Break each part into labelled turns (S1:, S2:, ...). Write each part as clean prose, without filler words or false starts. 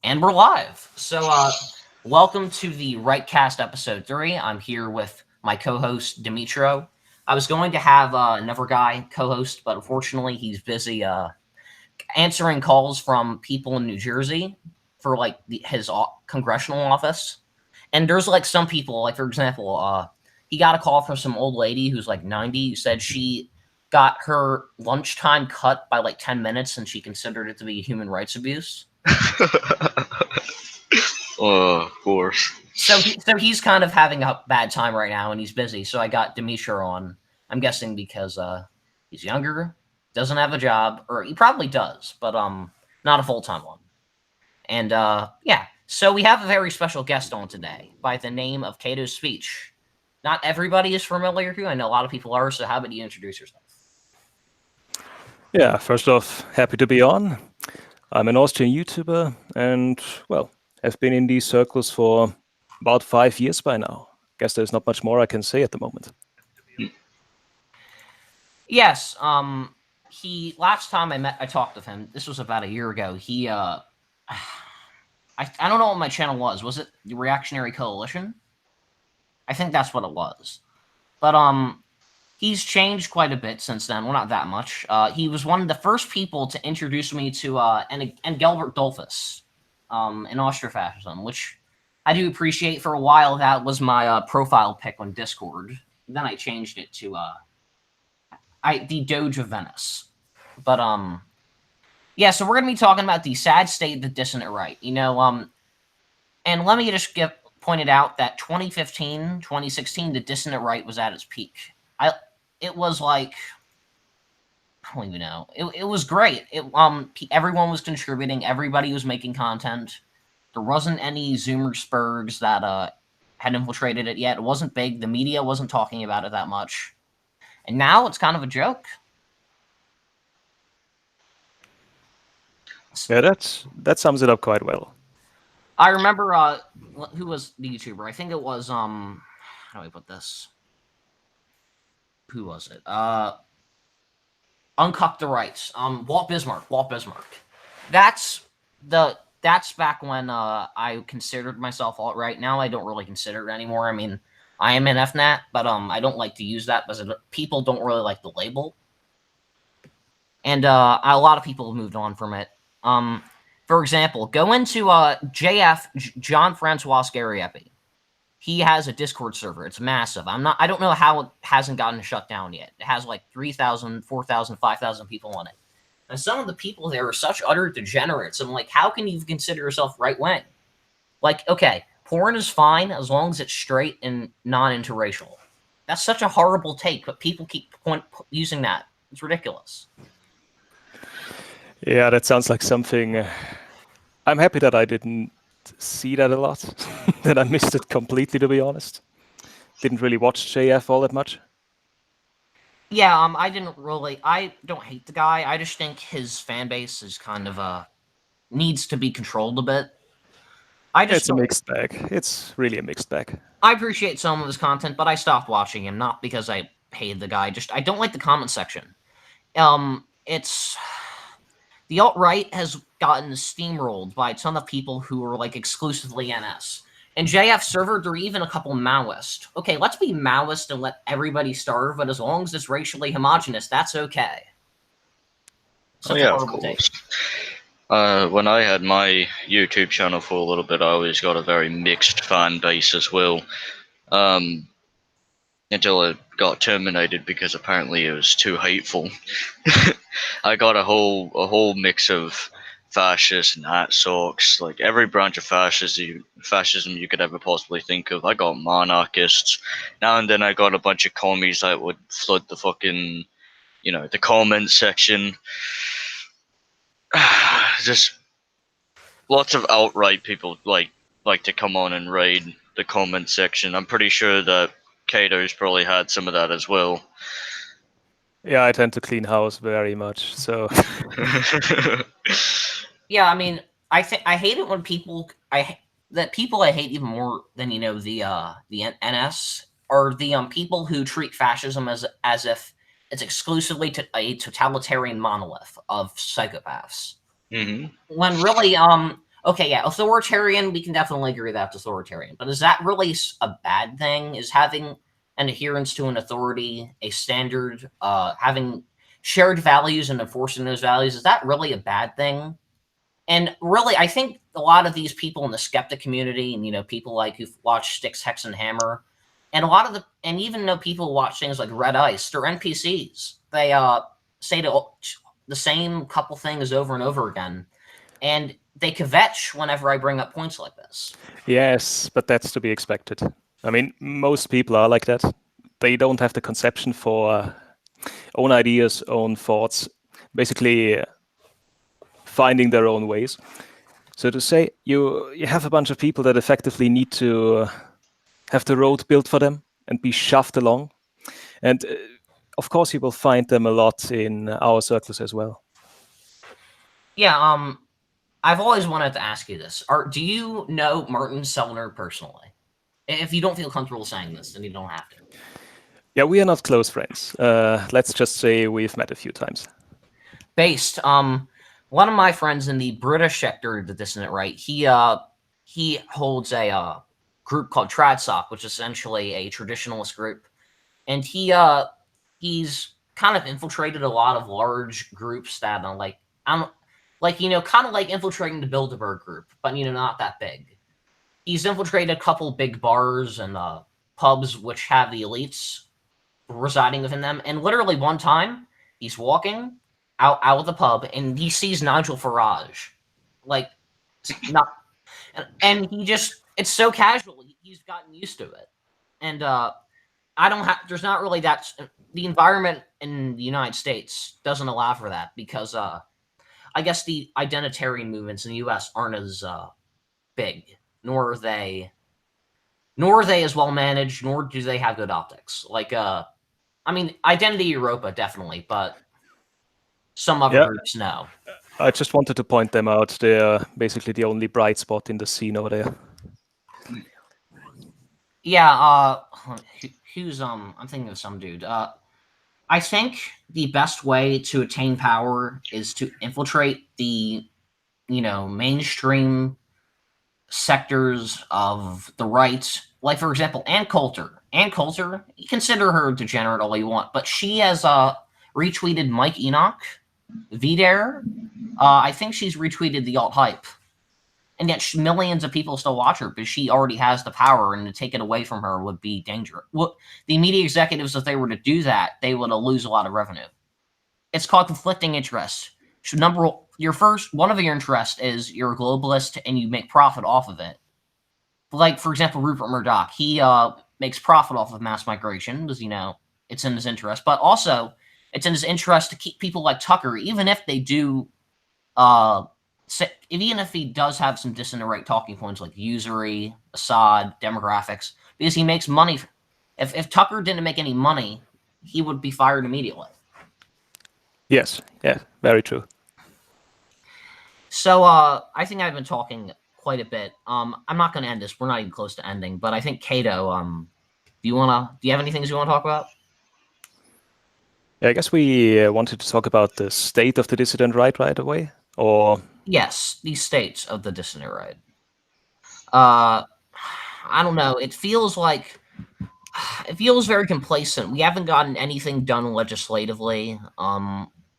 S1: And we're live. Welcome to the Rightcast episode 3. I'm here with my co-host Dimitro. I was going to have another guy co-host, but unfortunately he's busy answering calls from people in New Jersey for his congressional office. And there's some people, like for example, he got a call from some old lady who's like 90 who said she got her lunchtime cut by 10 minutes and she considered it to be human rights abuse.
S2: Of course.
S1: So he's kind of having a bad time right now, and he's busy. So I got Demetra on. I'm guessing because he's younger, doesn't have a job, or he probably does, but not a full-time one. And yeah, so we have a very special guest on today by the name of Cato's Speech. Not everybody is familiar with you. I know a lot of people are. So how about you introduce yourself?
S3: Yeah, first off, happy to be on. I'm an Austrian YouTuber, and well, have been in these circles for about 5 years by now. Guess there's not much more I can say at the moment.
S1: Yes, he last time I talked with him. This was about a year ago. He I don't know what my channel was. Was it the Reactionary Coalition? I think that's what it was. But he's changed quite a bit since then. Well, not that much. He was one of the first people to introduce me to Engelbert Dollfuss in Austrofascism, which I do appreciate. For a while, that was my profile pic on Discord. Then I changed it to the Doge of Venice. But yeah, so we're gonna be talking about the sad state of the dissident right. And let me just point it out that 2015, 2016, the dissident right was at its peak. It was like, I don't even know. It was great. Everyone was contributing. Everybody was making content. There wasn't any Zoomer spurgs that had infiltrated it yet. It wasn't big. The media wasn't talking about it that much. And now it's kind of a joke.
S3: Yeah, that sums it up quite well.
S1: I remember who was the YouTuber? I think it was how do I put this? Who was it? Uncuck the Rights. Walt Bismarck. That's back when I considered myself alt-right. Now I don't really consider it anymore. I mean, I am an FNAT, but I don't like to use that because people don't really like the label. And a lot of people have moved on from it. For example, go into John Francois Scariepi. He has a Discord server. It's massive. I don't know how it hasn't gotten shut down yet. It has 3,000, 4,000, 5,000 people on it. And some of the people there are such utter degenerates. I'm like, how can you consider yourself right-wing? Okay, porn is fine as long as it's straight and non-interracial. That's such a horrible take, but people keep using that. It's ridiculous.
S3: Yeah, that sounds like something. I'm happy that I didn't see that a lot, that I missed it completely, to be honest. Didn't really watch JF all that much.
S1: Yeah, I don't hate the guy. I just think his fan base is kind of needs to be controlled a bit.
S3: It's a mixed bag. It's really a mixed bag.
S1: I appreciate some of his content, but I stopped watching him, not because I hated the guy, just I don't like the comment section. It's the alt-right has gotten steamrolled by a ton of people who are exclusively NS. And JF server, there are even a couple Maoist. Okay, let's be Maoist and let everybody starve, but as long as it's racially homogenous, that's okay.
S2: Yeah, of course. When I had my YouTube channel for a little bit, I always got a very mixed fan base as well. Until it got terminated because apparently it was too hateful. I got a whole mix of fascists and hat socks, every branch of fascism you could ever possibly think of. I got monarchists. Now and then I got a bunch of commies that would flood the fucking, the comment section. Just lots of outright people like to come on and raid the comment section. I'm pretty sure that Cato's probably had some of that as well.
S3: Yeah, I tend to clean house very much, so.
S1: Yeah, I mean, I hate it when people I hate even more than the NS are the people who treat fascism as if it's exclusively a totalitarian monolith of psychopaths.
S2: Mm-hmm.
S1: When really Okay, yeah, authoritarian, we can definitely agree that's authoritarian. But is that really a bad thing? Is having an adherence to an authority, a standard, having shared values and enforcing those values, is that really a bad thing? And really, I think a lot of these people in the skeptic community, and people like who watch Styx, Hex, and Hammer, and a lot of and even though people watch things like Red Ice, they're NPCs. They say the same couple things over and over again, and they kvetch whenever I bring up points like this.
S3: Yes, but that's to be expected. I mean, most people are like that. They don't have the conception for own ideas, own thoughts, basically finding their own ways. So to say, you have a bunch of people that effectively need to have the road built for them and be shoved along. And of course, you will find them a lot in our circles as well.
S1: Yeah, I've always wanted to ask you this. Do you know Martin Sellner personally? If you don't feel comfortable saying this, then you don't have to.
S3: Yeah, we are not close friends. Let's just say we've met a few times.
S1: Based, one of my friends in the British sector of the Dissident Right, he holds a group called TradSoc, which is essentially a traditionalist group, and he's kind of infiltrated a lot of large groups that kind of like infiltrating the Bilderberg group, but not that big. He's infiltrated a couple big bars and pubs which have the elites residing within them, and literally one time he's walking out of the pub and he sees Nigel Farage, like not, and he just it's so casual. He's gotten used to it, and I don't have. There's not really that. The environment in the United States doesn't allow for that because I guess the identitarian movements in the U.S. aren't as big, nor are they as well managed, nor do they have good optics. Like I mean, Identity Europa definitely, but some other groups no.
S3: I just wanted to point them out. They're basically the only bright spot in the scene over there.
S1: Yeah, who's I'm thinking of some dude. I think the best way to attain power is to infiltrate the, mainstream sectors of the right. Like, for example, Ann Coulter. Ann Coulter, you consider her degenerate all you want, but she has retweeted Mike Enoch, VDare. I think she's retweeted the alt hype. And yet millions of people still watch her because she already has the power, and to take it away from her would be dangerous. Well, the media executives, if they were to do that, they would lose a lot of revenue. It's called conflicting interests. So one of your interests is you're a globalist and you make profit off of it. Like, for example, Rupert Murdoch, he makes profit off of mass migration because, it's in his interest. But also, it's in his interest to keep people like Tucker, even if they do even if he does have some dissident right talking points like usury, Assad, demographics, because he makes money. If Tucker didn't make any money, he would be fired immediately.
S3: Yes, yeah, very true.
S1: So I think I've been talking quite a bit. I'm not going to end this. We're not even close to ending. But I think Cato, do you have any things you want to talk about?
S3: Yeah, I guess we wanted to talk about the state of the dissident right away, or
S1: yes, the states of the dissident right. I don't know. It feels very complacent. We haven't gotten anything done legislatively.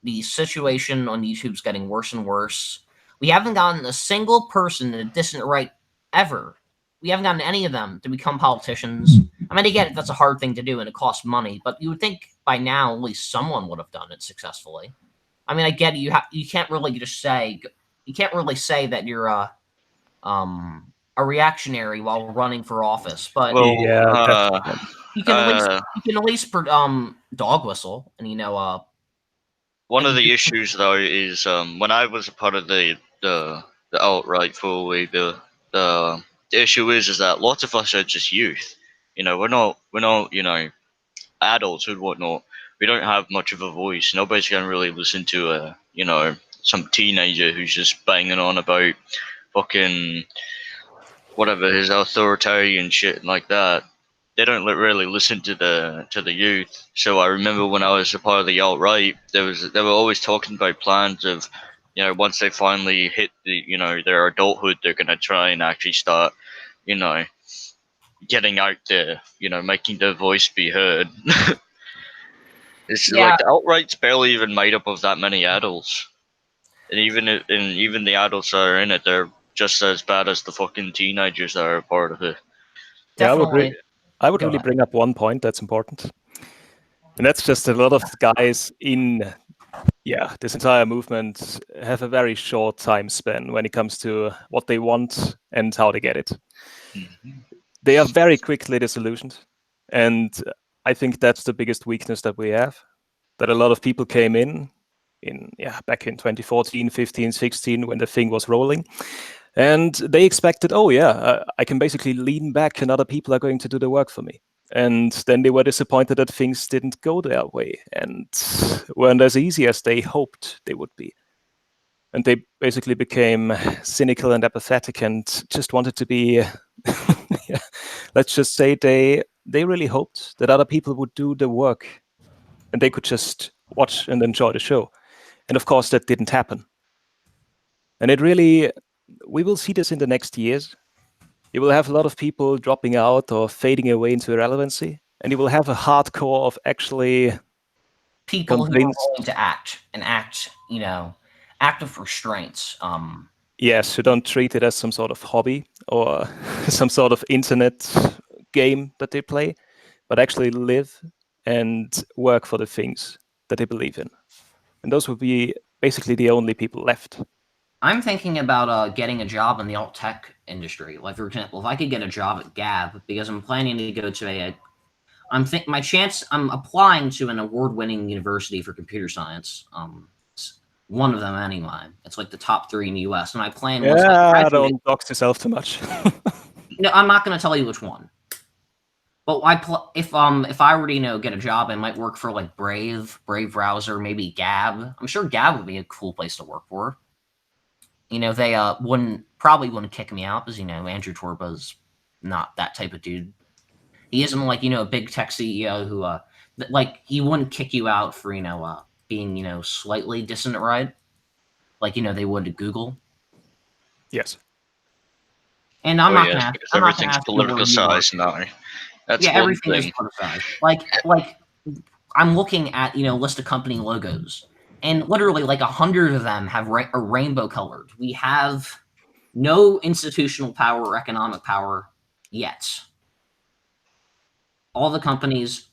S1: The situation on YouTube's getting worse and worse. We haven't gotten a single person in the dissident right ever. We haven't gotten any of them to become politicians. I mean, again, that's a hard thing to do and it costs money, but you would think by now at least someone would have done it successfully. I mean, I get it. You can't really say that you're a reactionary while running for office, but you can at least dog whistle, and
S2: one of the issues though is when I was a part of the alt-right fully, the issue is that lots of us are just youth. We're not adults and whatnot. We don't have much of a voice. Nobody's gonna really listen to some teenager who's just banging on about fucking whatever his authoritarian shit like that. They don't really listen to the youth. So I remember when I was a part of the alt right, they were always talking about plans of you know, once they finally hit the, you know, their adulthood, they're gonna try and actually start, you know, getting out there, you know, making their voice be heard. It's
S1: Yeah,
S2: like the outright's barely even made up of that many adults, and even the adults that are in it, they're just as bad as the fucking teenagers that are a part of it.
S3: Yeah,
S1: definitely.
S3: I would
S1: Go
S3: really
S1: ahead.
S3: bring up one point that's important, and that's just a lot of guys in this entire movement have a very short time span when it comes to what they want and how they get it.
S2: Mhm.
S3: They are very quickly disillusioned, and I think that's the biggest weakness that we have. That a lot of people came in back in 2014, 15, 16 when the thing was rolling, and they expected, I can basically lean back and other people are going to do the work for me. And then they were disappointed that things didn't go their way and weren't as easy as they hoped they would be. And they basically became cynical and apathetic and just wanted to be, let's just say they really hoped that other people would do the work and they could just watch and enjoy the show. And of course, that didn't happen. And we will see this in the next years. You will have a lot of people dropping out or fading away into irrelevancy, and you will have a hardcore of actually
S1: People who are
S3: convinced,
S1: willing to act and act, active restraints.
S3: yes, who don't treat it as some sort of hobby or some sort of internet game that they play, but actually live and work for the things that they believe in. And those would be basically the only people left.
S1: I'm thinking about getting a job in the alt tech industry. Like, for example, if I could get a job at Gab, because I'm planning to go to I'm applying to an award-winning university for computer science. One of them anyway. It's like the top 3 in the U.S. And I plan once I
S3: Yeah,
S1: graduate.
S3: don't dox yourself too much.
S1: No, I'm not going to tell you which one. But if I were to get a job, I might work for like Brave Browser, maybe Gab. I'm sure Gab would be a cool place to work for. They wouldn't kick me out because Andrew Torba's not that type of dude. He isn't like a big tech CEO who like he wouldn't kick you out for being slightly dissonant, right? Like they would to Google.
S3: Yes.
S1: And
S2: Oh yes, because
S1: I'm not gonna
S2: everything's
S1: ask you where you work.
S2: politicized now. That's
S1: Yeah,
S2: one
S1: everything is
S2: thing.
S1: politicized. Like I'm looking at list of company logos, and literally like 100 of them are rainbow colored. We have no institutional power or economic power yet. All the companies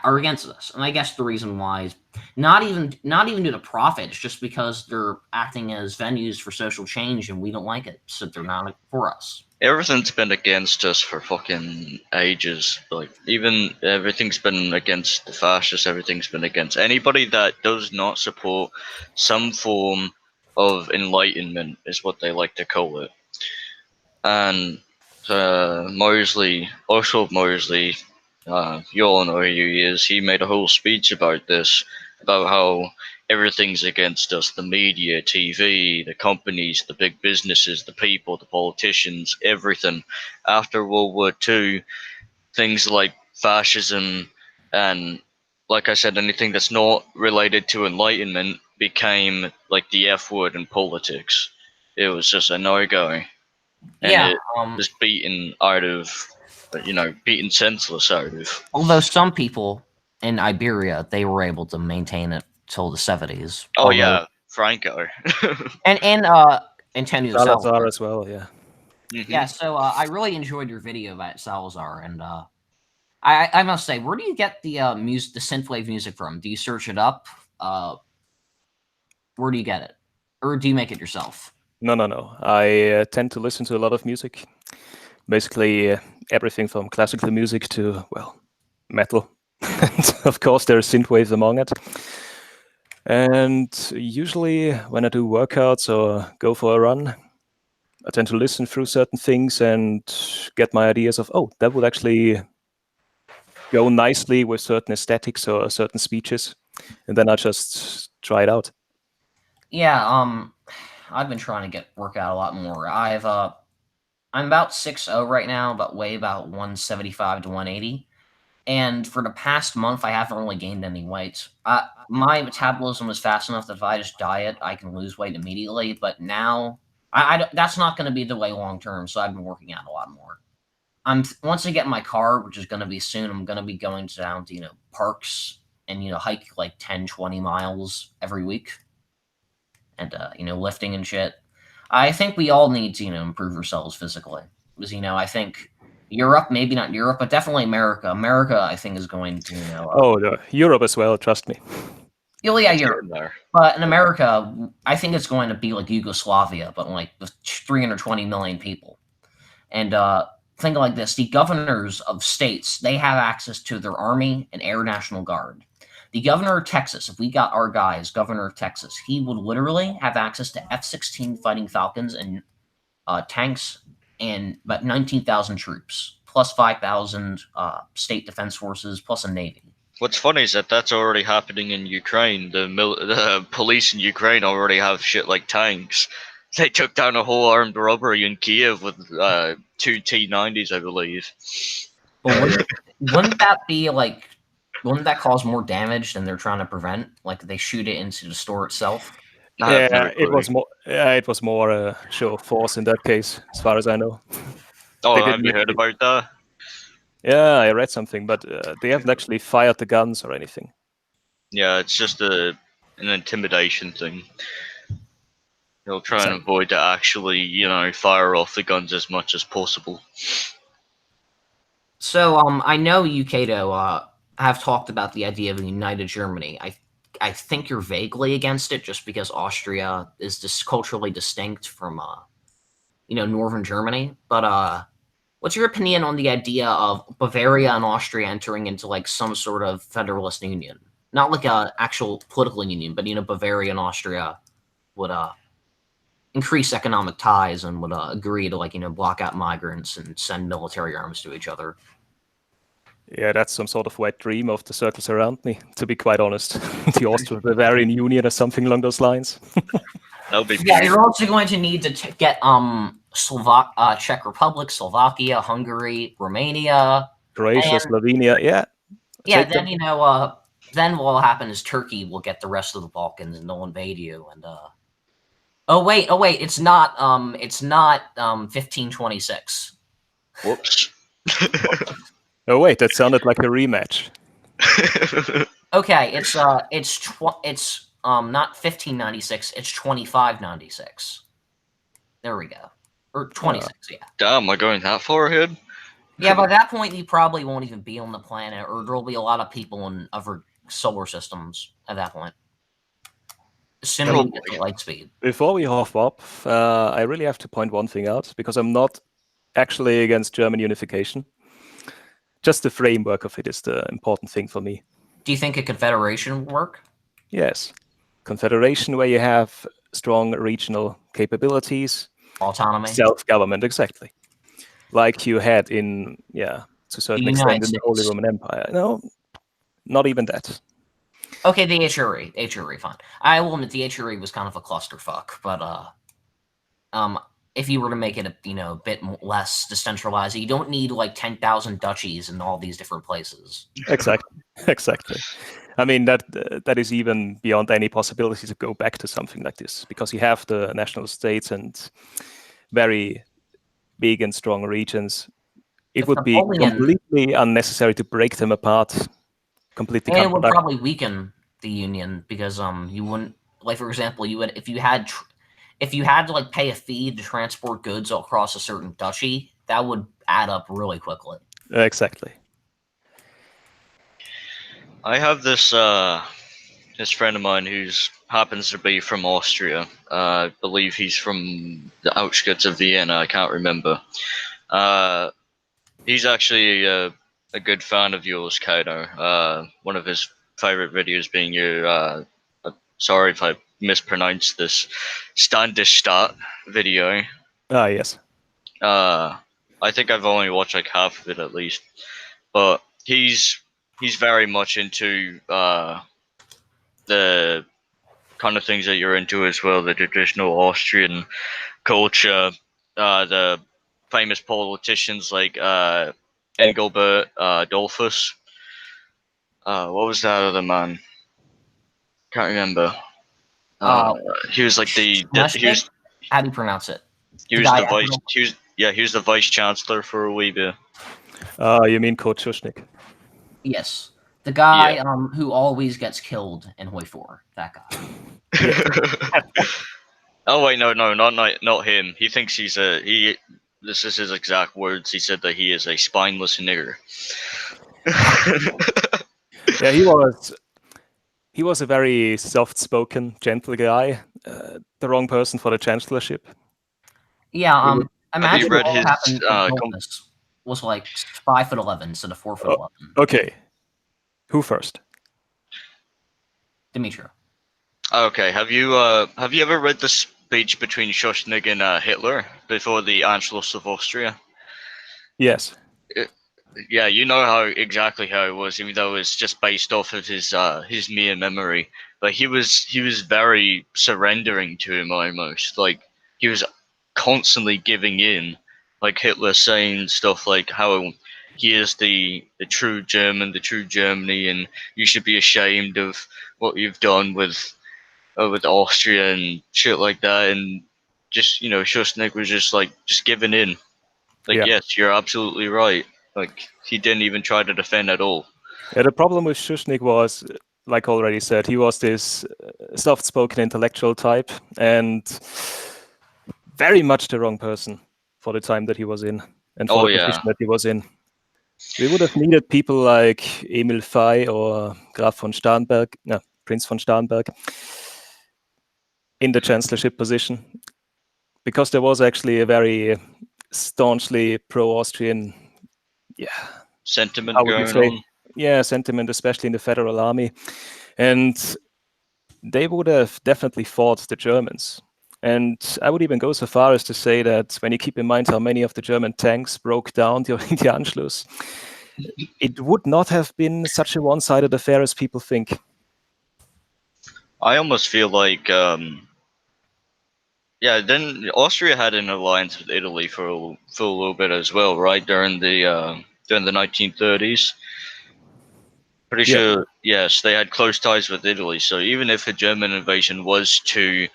S1: are against us, and I guess the reason why is not even due to profit. It's just because they're acting as venues for social change, and we don't like it, so they're not for us.
S2: Everything's been against us for fucking ages. Like, even everything's been against the fascists, everything's been against anybody that does not support some form of enlightenment, is what they like to call it. And Mosley, you all know who he is. He made a whole speech about this, about how everything's against us: the media, TV, the companies, the big businesses, the people, the politicians, everything. After World War II, things like fascism and, like I said, anything that's not related to enlightenment became like the F word in politics. It was just a no go, and
S1: Yeah.
S2: it was beaten out of, beaten senseless out of.
S1: Although some people in Iberia they were able to maintain it till the 70s.
S2: Oh
S1: Although
S2: yeah, Franco.
S1: and Antonio
S3: Salazar
S1: Salazar.
S3: as well, yeah.
S1: Yeah.
S2: Hmm.
S1: So I really enjoyed your video about Salazar, and I must say, where do you get the music, the synthwave music from? Do you search it up? Where do you get it, or do you make it yourself?
S3: No. I tend to listen to a lot of music. Basically, everything from classical music to, well, metal. And of course, there's synthwave among it. And usually, when I do workouts or go for a run, I tend to listen through certain things and get my ideas of, oh, that would actually go nicely with certain aesthetics or certain speeches. And then I just try it out.
S1: Yeah. I've been trying to work out a lot more. I'm about 6'0" right now, but weigh about 175 to 180. And for the past month, I haven't really gained any weight. My metabolism is fast enough that if I just diet, I can lose weight immediately. But now, that's not going to be the way long term. So I've been working out a lot more. Once I get my car, which is going to be soon, I'm going to be going down to parks and hike like 10, 20 miles every week, and lifting and shit. I think we all need to improve ourselves physically, because I think Europe, maybe not Europe, but definitely America. America, I think, is going to
S3: Oh, no, Europe as well. Trust me.
S1: yeah,
S2: It's
S1: Europe.
S2: getting there.
S1: But in America, I think it's going to be like Yugoslavia, but like with 320 million people. And think like this: the governors of states, they have access to their army and air national guard. The governor of Texas, if we got our guy as governor of Texas, he would literally have access to F-16 fighting Falcons and tanks and about 19,000 troops, plus 5,000 state defense forces, plus a navy.
S2: What's funny is that that's already happening in Ukraine. The police in Ukraine already have shit like tanks. They took down a whole armed robbery in Kiev with 2 T-90s, I believe.
S1: Well, wouldn't that be like? Wouldn't that cause more damage than they're trying to prevent? Like they shoot it into the store itself.
S2: I have no
S3: Yeah, it
S2: clue.
S3: was more. It was more a show of force in that case, as far as I know.
S2: Oh,
S3: They
S2: have
S3: didn't
S2: you heard
S3: actually-
S2: about that?
S3: Yeah, I read something, but they haven't actually fired the guns or anything.
S2: Yeah, it's just an intimidation thing. They'll try and
S3: Exactly.
S2: avoid to actually, fire off the guns as much as possible.
S1: So I know you, Cato, have talked about the idea of a united Germany. I think you're vaguely against it, just because Austria is culturally distinct from northern Germany. But what's your opinion on the idea of Bavaria and Austria entering into like some sort of federalist union? Not like a actual political union, but Bavaria and Austria would increase economic ties and would agree to like block out migrants and send military arms to each other.
S3: Yeah, that's some sort of wet dream of the circles around me, to be quite honest. The Austro-Bavarian Union or something along those lines.
S2: That would be
S1: Yeah,
S2: beautiful.
S1: you're also going to need to get Czech Republic, Slovakia, Hungary, Romania,
S3: Croatia,
S1: and
S3: Slovenia, yeah.
S1: yeah,
S3: Take
S1: then
S3: them.
S1: then what will happen is Turkey will get the rest of the Balkans and they'll invade you. And oh wait, it's not 1526.
S2: Whoops.
S3: Oh wait, that sounded like a rematch.
S1: Okay, it's not 1596, it's 2596. There we go. Or 26, yeah.
S2: Damn, am I going that far ahead?
S1: Yeah, by that point you probably won't even be on the planet, or there'll be a lot of people in other solar systems at that point. Assuming you get the light speed.
S3: Before we hop up, I really have to point one thing out, because I'm not actually against German unification. Just the framework of it is the important thing for me.
S1: Do you think a confederation would work?
S3: Yes. Confederation where you have strong regional capabilities.
S1: Autonomy?
S3: Self-government, exactly. Like you had in, to a certain extent, in the Holy Roman Empire. No, not even that.
S1: Okay, the HRE, fine. I will admit the HRE was kind of a clusterfuck, but if you were to make it a bit less decentralized, you don't need like 10,000 duchies in all these different places.
S3: Exactly. I mean that is even beyond any possibility to go back to something like this, because you have the national states and very big and strong regions. It would be completely unnecessary to break them apart. Completely.
S1: And it would probably weaken the union, because you wouldn't, like, for example, you would if you had to like pay a fee to transport goods across a certain duchy, that would add up really quickly.
S3: Exactly.
S2: I have this friend of mine who's happens to be from Austria. I believe he's from the outskirts of Vienna. I can't remember. He's actually a good fan of yours, Cato. One of his favorite videos being your sorry if I mispronounced this, Standesstadt video.
S3: Ah, yes.
S2: I think I've only watched like half of it at least, but he's very much into the kind of things that you're into as well, the traditional Austrian culture, the famous politicians like Engelbert Dollfuss. What was that other man? Can't remember.
S1: Uh,
S2: He was like he
S1: Schmeshnik?
S2: was
S1: How do you pronounce it?
S2: he
S1: The
S2: was
S1: guy
S2: the vice
S1: Admiral?
S2: he was the vice chancellor for a wee bit.
S3: You mean Kochushnik?
S1: Yes. The guy
S2: Yeah.
S1: who always gets killed in Hoi 4. That guy.
S3: Yeah.
S2: Oh wait, no, not him. He thinks he's a he. This is his exact words. He said that he is a spineless nigger.
S3: Yeah, he was a very soft-spoken, gentle guy. The wrong person for the chancellorship.
S1: Yeah,
S3: He would-
S2: Have you
S1: imagine
S2: read
S1: what would
S2: his?
S1: happen if Vilnius was like 5'11" instead of 4'11".
S3: Okay, who first?
S1: Dimitri.
S2: Okay, have you ever read the speech between Schuschnigg and Hitler before the Anschluss of Austria?
S3: Yes.
S2: Yeah, you know exactly how it was, even though it's just based off of his mere memory. But he was very surrendering to him almost. Like he was constantly giving in. Like Hitler saying stuff like how he is the true German, the true Germany, and you should be ashamed of what you've done with Austria and shit like that. And just Schuschnigg was just like just giving in. Like,
S3: Yeah.
S2: yes, you're absolutely right. Like, he didn't even try to defend at all.
S3: Yeah, the problem with Schuschnigg was, like already said, he was this soft-spoken intellectual type and very much the wrong person for the time that he was in and for
S2: Oh
S3: the
S2: yeah,
S3: position that he was in. We would have needed people like Emil Fay or Graf von Starnberg, no, Prince von Starnberg, in the chancellorship position, because there was actually a very staunchly pro-Austrian,
S2: sentiment
S3: how would you
S2: going
S3: say?
S2: on.
S3: Yeah, sentiment, especially in the Federal Army. And they would have definitely fought the Germans. And I would even go so far as to say that when you keep in mind how many of the German tanks broke down during the Anschluss, it would not have been such a one-sided affair as people think.
S2: I almost feel like, yeah. Then Austria had an alliance with Italy for a little bit as well, right? During the 1930s. Pretty
S3: Yeah,
S2: sure, yes, they had close ties with Italy. So even if a German invasion was to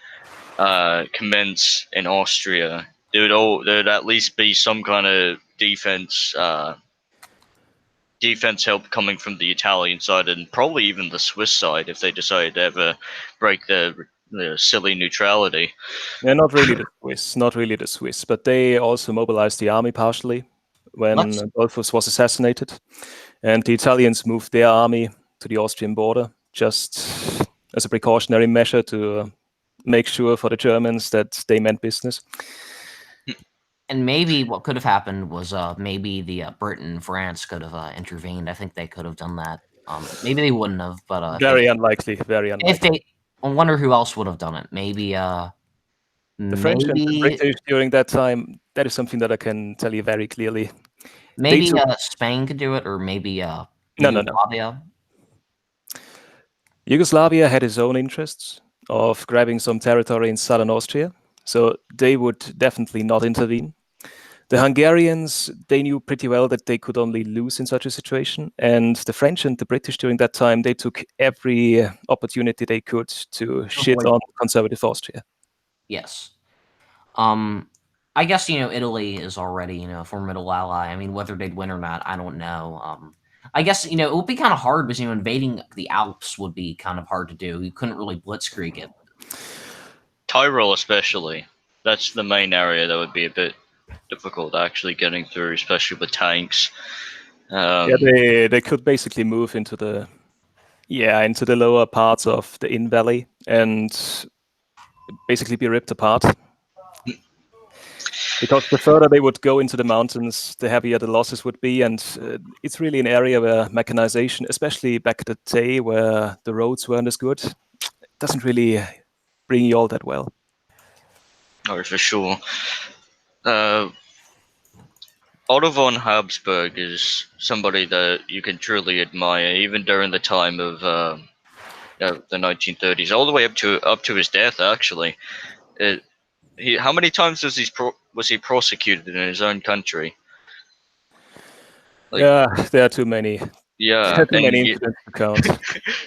S2: commence in Austria, there would at least be some kind of defense help coming from the Italian side and probably even the Swiss side if they decided to ever break the silly neutrality.
S3: yeah, not really the Swiss, but they also mobilized the army partially when
S1: Let's
S3: Adolphus was assassinated, and the Italians moved their army to the Austrian border just as a precautionary measure to make sure for the Germans that they meant business.
S1: and maybe what could have happened was maybe the Britain and France could have intervened. I think they could have done that. Maybe they wouldn't have, but
S3: Very unlikely, very
S1: if
S3: unlikely.
S1: they, I wonder who else would have done it. Maybe
S3: The French and the
S1: maybe
S3: British during that time, that is something that I can tell you very clearly. They
S1: maybe
S3: took
S1: Spain could do it, or maybe
S3: no.
S1: Yugoslavia.
S3: Yugoslavia had its own interests of grabbing some territory in southern Austria, so they would definitely not intervene. The Hungarians, they knew pretty well that they could only lose in such a situation, and the French and the British during that time, they took every opportunity they could to shit
S1: Avoid-
S3: on conservative Austria.
S1: Yes. I guess Italy is already a formidable ally. I mean, whether they'd win or not, I don't know. I guess it would be kind of hard because invading the Alps would be kind of hard to do. You couldn't really blitzkrieg it.
S2: Tyrol, especially, that's the main area that would be a bit difficult actually getting through, especially with tanks.
S3: They could basically move into the lower parts of the Inn Valley and basically be ripped apart. Because the further they would go into the mountains, the heavier the losses would be, and it's really an area where mechanization, especially back in the day where the roads weren't as good, doesn't really bring you all that well.
S2: Or for sure. Otto von Habsburg is somebody that you can truly admire, even during the time of the 1930s, all the way up to his death. Actually, how many times was he prosecuted in his own country? Like,
S3: Yeah, there are too many.
S2: Yeah,
S3: Too many incidents to count.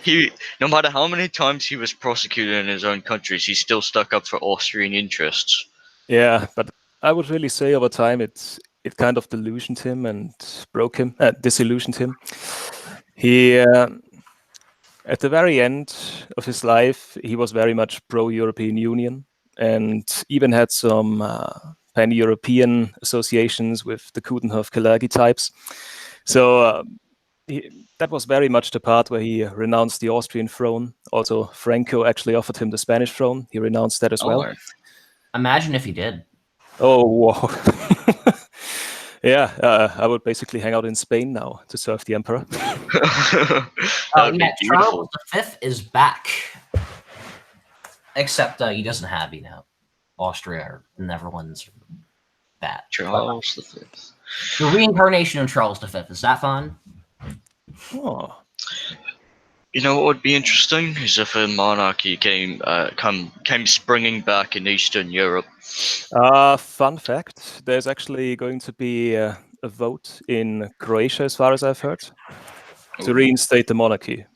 S2: he no matter how many times he was prosecuted in his own countries, he still stuck up for Austrian interests.
S3: Yeah, but I would really say over time it kind of disillusioned him and disillusioned him. He at the very end of his life, he was very much pro-European Union and even had some pan-European associations with the Coudenhove-Kalergi types. So that was very much the part where he renounced the Austrian throne. Also, Franco actually offered him the Spanish throne. He renounced that as well.
S1: Imagine if he did.
S3: Oh, wow. Yeah, I would basically hang out in Spain now to serve the emperor.
S2: That'd be beautiful.
S1: Charles V is back. Except he doesn't have, Austria or the Netherlands or that.
S2: Charles V.
S1: The reincarnation of Charles V. Is that fun?
S3: Oh.
S2: You know what would be interesting is if a monarchy came springing back in Eastern Europe.
S3: Fun fact: there's actually going to be a vote in Croatia, as far as I've heard, to reinstate the monarchy.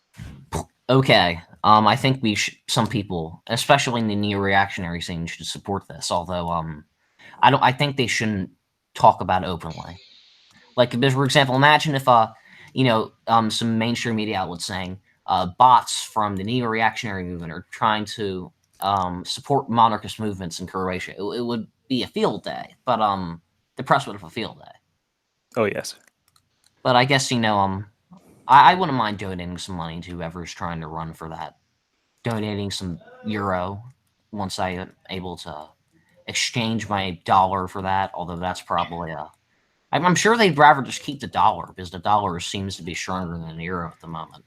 S1: Okay. I think some people, especially in the neo-reactionary scene, should support this. Although, I think they shouldn't talk about it openly. Like, for example, imagine if, some mainstream media outlets saying bots from the neo-reactionary movement are trying to support monarchist movements in Croatia. It would be a field day, but the press would have a field day.
S3: Oh yes.
S1: But I guess I wouldn't mind donating some money to whoever's trying to run for that. Donating some euro once I am able to exchange my dollar for that. Although that's probably I'm sure they'd rather just keep the dollar because the dollar seems to be stronger than the euro at the moment.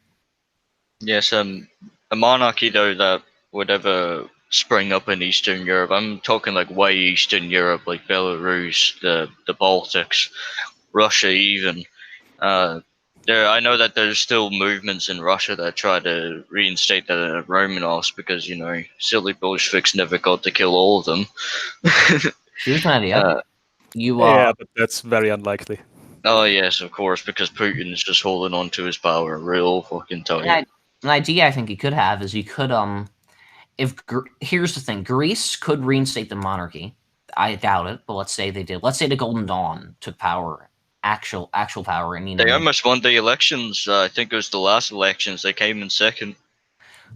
S2: Yes, a monarchy though that would ever spring up in Eastern Europe. I'm talking like way Eastern Europe, like Belarus, the Baltics, Russia, even. I know that there's still movements in Russia that try to reinstate the Romanovs because silly Bolsheviks never got to kill all of them.
S1: Here's an idea.
S3: Yeah, but that's very unlikely.
S2: Oh yes, of course, because Putin's just holding on to his power real fucking tight.
S1: An idea I think you could have is you could here's the thing: Greece could reinstate the monarchy. I doubt it, but let's say they did. Let's say the Golden Dawn took power, actual power, and
S2: They almost won the elections. I think it was the last elections. They came in second.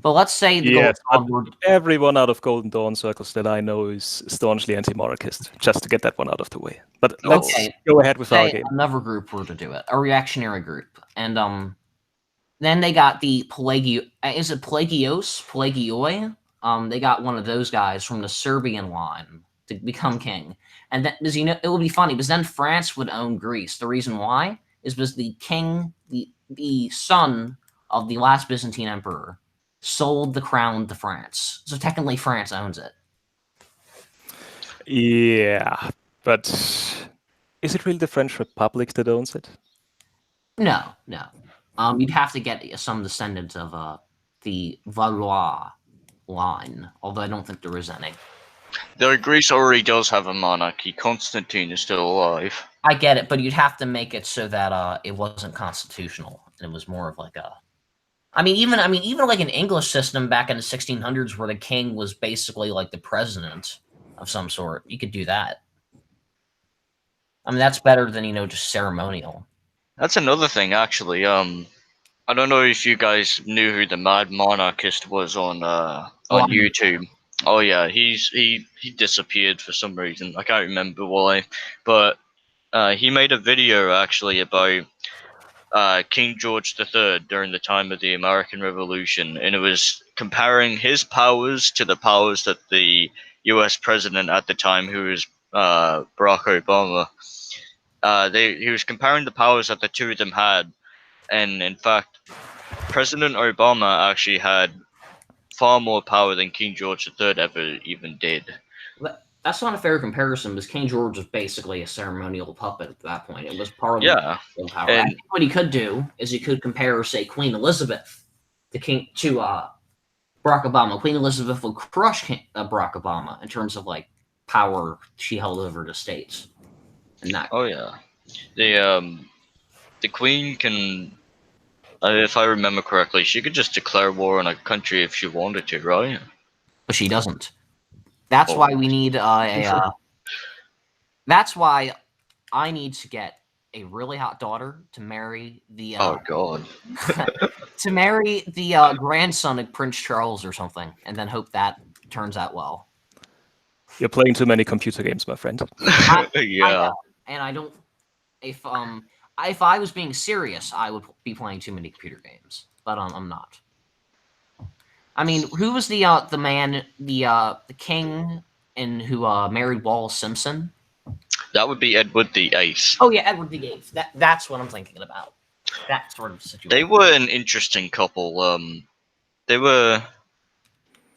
S1: But let's say the
S3: Yes,
S1: Golden Dawn
S3: everyone out of Golden Dawn circles that I know is staunchly anti-monarchist. Just to get that one out of the way. But let's go ahead with our game.
S1: Another group were to do it, a reactionary group, and then they got the Is it Pelagioi? They got one of those guys from the Serbian line to become king, and that because it would be funny because then France would own Greece. The reason why is because the king, the son of the last Byzantine emperor, sold the crown to France. So technically France owns it.
S3: Yeah, but is it really the French Republic that owns it?
S1: No. You'd have to get some descendant of the Valois line, although I don't think there is any.
S2: Though Greece already does have a monarchy. Constantine is still alive.
S1: I get it, but you'd have to make it so that it wasn't constitutional, and it was more of like a... even like an English system back in the 1600s where the king was basically like the president of some sort. You could do that. That's better than, just ceremonial.
S2: That's another thing, actually. I don't know if you guys knew who the Mad Monarchist was on YouTube. Oh yeah, he disappeared for some reason. I can't remember why, but he made a video actually about King George III during the time of the American Revolution, and it was comparing his powers to the powers that the U.S. president at the time, who was Barack Obama, he was comparing the powers that the two of them had, and in fact, President Obama actually had far more power than King George III ever even did.
S1: That's not a fair comparison because King George was basically a ceremonial puppet at that point. It was part of the power.
S2: And
S1: I think what he could do is he could compare, say, Queen Elizabeth to Barack Obama. Queen Elizabeth would crush Barack Obama in terms of like power she held over the states.
S2: Oh yeah, the Queen can If I remember correctly, she could just declare war on a country if she wanted to, right?
S1: But she doesn't. That's
S2: Oh.
S1: why we need that's why I need to get a really hot daughter to marry the
S2: Oh god.
S1: to marry the grandson of Prince Charles or something, and then hope that turns out well.
S3: You're playing too many computer games, my friend.
S1: I
S2: Yeah.
S1: know, and I don't. If I was being serious, I would be playing too many computer games, but I'm not. I mean, who was the man, the king, and who married Wallace Simpson?
S2: That would be Edward the Eighth.
S1: Oh yeah, Edward the VIII. That's what I'm thinking about. That sort of situation.
S2: They were an interesting couple. They were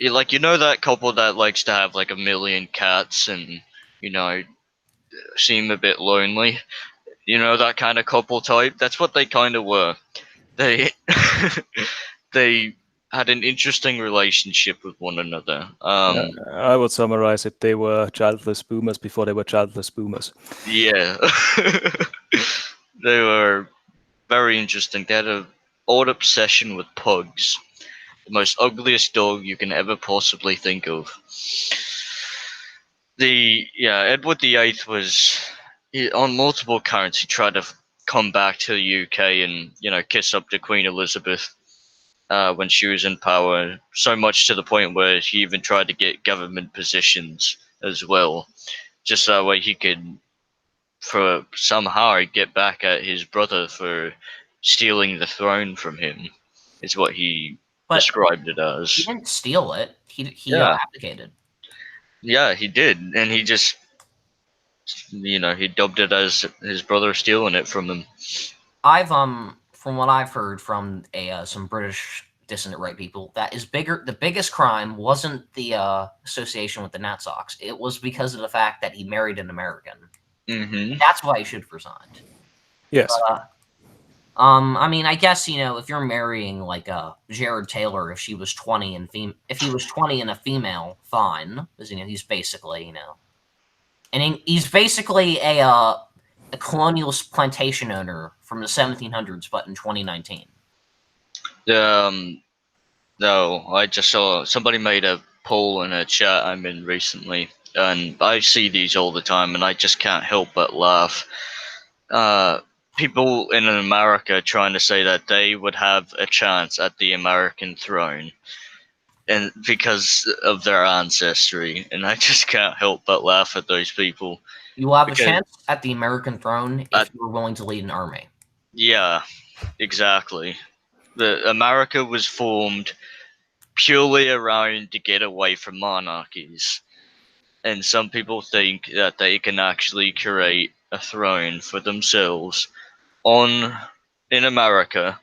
S2: like, you know, that couple that likes to have like a million cats and, you know, seem a bit lonely. You know, that kind of couple type. That's what they kind of were. They they had an interesting relationship with one another.
S3: I would summarize it. They were childless boomers before they were childless boomers.
S2: Yeah. They were very interesting. They had an odd obsession with pugs. The most ugliest dog you can ever possibly think of. Edward the Eighth was on multiple counts. He tried to come back to the UK and, you know, kiss up to Queen Elizabeth when she was in power. So much to the point where he even tried to get government positions as well, just that way he could, for somehow, get back at his brother for stealing the throne from him. Is what he described it as.
S1: He didn't steal it. He
S2: Yeah.
S1: abdicated.
S2: Yeah, he did, and he just, you know, he dubbed it as his brother stealing it from him.
S1: I've from what I've heard from some British dissident right people, that is bigger. The biggest crime wasn't the association with the Nat Sox. It was because of the fact that he married an American.
S2: Mm-hmm.
S1: That's why he should have resigned.
S3: Yes.
S1: I mean, I guess, you know, if you're marrying like Jared Taylor, if she was 20 and if he was 20 and a female, fine, because, you know, he's basically, you know, and he's basically a colonial plantation owner from the 1700s, but in 2019.
S2: No, I just saw somebody made a poll in a chat I'm in recently, and I see these all the time, and I just can't help but laugh. People in America trying to say that they would have a chance at the American throne, and because of their ancestry, and I just can't help but laugh at those people.
S1: You will have a chance at the American throne if you were willing to lead an army.
S2: Yeah, exactly. America was formed purely around to get away from monarchies, and some people think that they can actually create a throne for themselves in America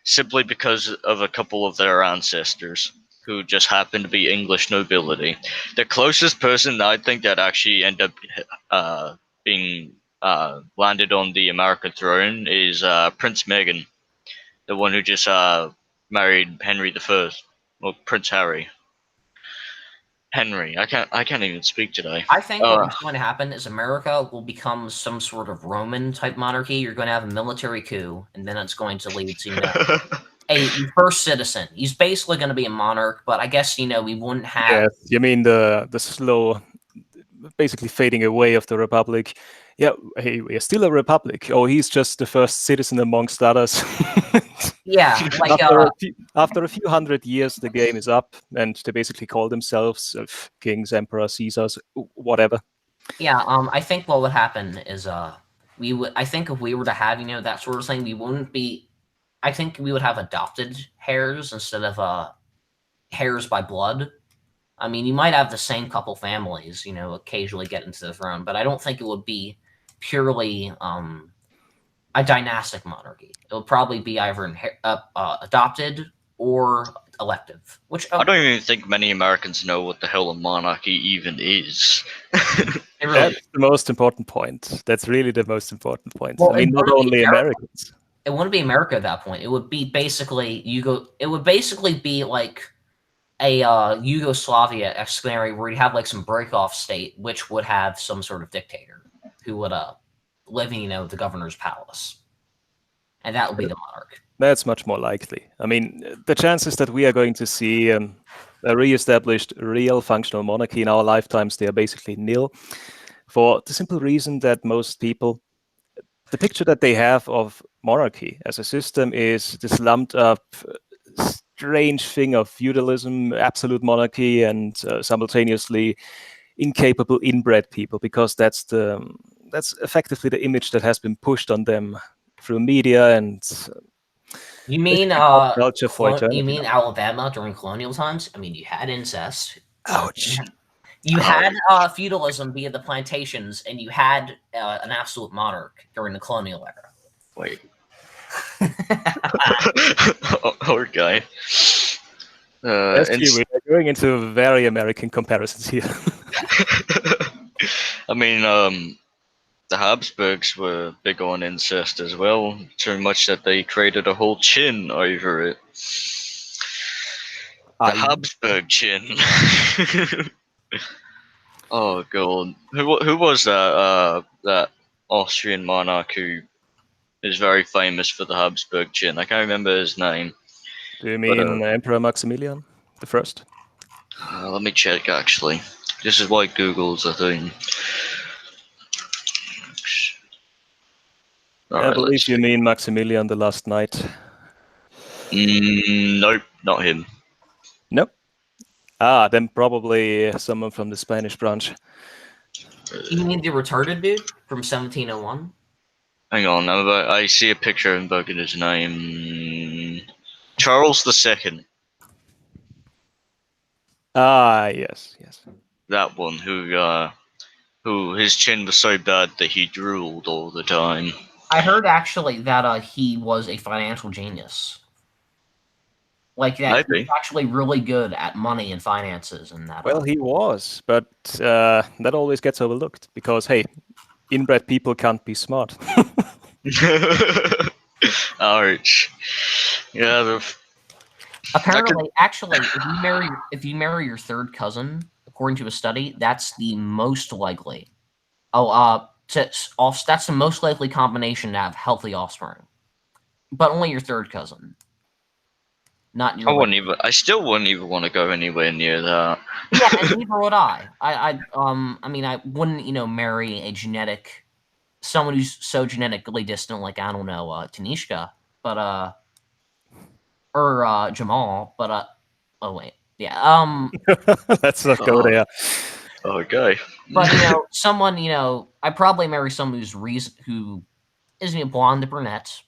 S2: simply because of a couple of their ancestors who just happen to be English nobility. The closest person I think that actually ended up being landed on the American throne is Prince Meghan, the one who just married Henry I, well, Prince Harry. Henry, I can't even speak today.
S1: I think what's going to happen is America will become some sort of Roman type monarchy. You're going to have a military coup, and then it's going to lead to, you know, a first citizen. He's basically going to be a monarch, but I guess, you know, we wouldn't have.
S3: Yes, you mean the slow, basically fading away of the republic. Yeah, hey, we're still a republic. Oh, he's just the first citizen amongst others.
S1: Yeah, like
S3: after a few hundred years, the game is up, and they basically call themselves kings, emperors, Caesars, whatever.
S1: Yeah, I think what would happen is I think if we were to have, you know, that sort of thing, we wouldn't be. I think we would have adopted heirs instead of heirs by blood. I mean, you might have the same couple families, you know, occasionally get into the throne, but I don't think it would be purely a dynastic monarchy. It would probably be either adopted or elective. Which
S2: I don't even think many Americans know what the hell a monarchy even is.
S3: That's the most important point. That's really the most important point.
S1: Well,
S3: I mean, not only Americans.
S1: It wouldn't be America at that point. It would be basically It would basically be like a Yugoslavia scenario where you have like some break-off state, which would have some sort of dictator who would live in, you know, the governor's palace. and that will be the monarch.
S3: That's much more likely. I mean, the chances that we are going to see a re-established real functional monarchy in our lifetimes, they are basically nil, for the simple reason that most people, the picture that they have of monarchy as a system is this lumped up strange thing of feudalism, absolute monarchy, and simultaneously incapable inbred people, because that's effectively the image that has been pushed on them through media and
S1: You mean
S3: culture for eternity.
S1: you mean Alabama during colonial times? I mean, you had incest.
S3: Ouch.
S1: You had feudalism via the plantations, and you had an absolute monarch during the colonial era.
S2: Wait. Our guy.
S3: That's true. We're going into very American comparisons here.
S2: I mean, the Habsburgs were big on incest as well, so much that they created a whole chin over it. The Habsburg chin. Oh god, who was that? That Austrian monarch who is very famous for the Habsburg chin. I can't remember his name.
S3: Do you mean Emperor Maximilian the First?
S2: Let me check. Actually, this is why Google's a thing.
S3: I believe you mean Maximilian the Last Knight.
S2: Nope, not him.
S3: Nope. Then probably someone from the Spanish branch.
S1: You mean the retarded dude from 1701?
S2: Hang on, I see a picture of him bugging his name. Charles II.
S3: Yes.
S2: That one who his chin was so bad that he drooled all the time.
S1: I heard actually that he was a financial genius. Like that, he's actually really good at money and finances, and that.
S3: Well, he was, but that always gets overlooked because, hey, inbred people can't be smart.
S2: Ouch. Yeah.
S1: Apparently, actually, if you marry your third cousin, according to a study, that's the most likely. That's the most likely combination to have healthy offspring, but only your third cousin. Not your.
S2: I still wouldn't even want to go anywhere near that.
S1: Yeah, and neither would I. I mean, I wouldn't, marry someone who's so genetically distant, like, I don't know, Tanishka, but or Jamal, but oh wait, yeah,
S3: let's not go there.
S2: Okay.
S1: But someone, I'd probably marry someone who isn't a blonde or brunette.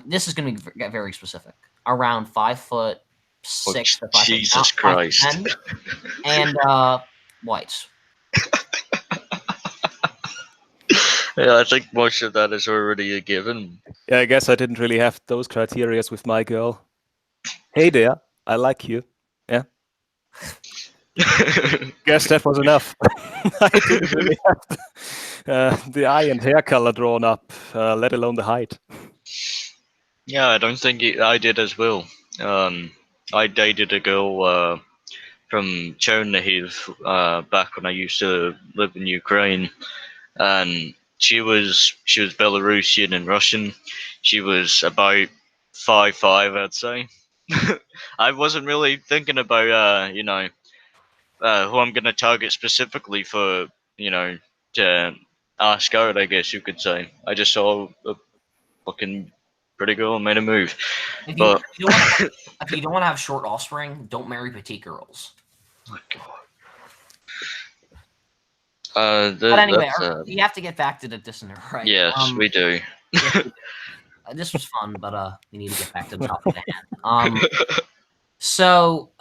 S1: This is going to get very specific. Around 5'6" to 5'8",
S2: Jesus Christ.
S1: 5'10", and white.
S2: Yeah, I think most of that is already a given.
S3: Yeah, I guess I didn't really have those criteria with my girl. Hey there, I like you. Yeah. Guess that was enough. I didn't really have the eye and hair color drawn up, let alone the height.
S2: Yeah, I don't think I did as well. I dated a girl from Chernihiv back when I used to live in Ukraine, and she was Belarusian and Russian. She was about 5'5", I'd say. I wasn't really thinking about who I'm gonna target specifically for to ask out, I guess you could say. I just saw a fucking pretty girl and made a move.
S1: If
S2: But
S1: you don't want to have short offspring, don't marry petite girls.
S2: Oh God.
S1: But anyway, we have to get back to the Dissident, right?
S2: Yes, we do.
S1: This was fun, but we need to get back to the topic at hand. So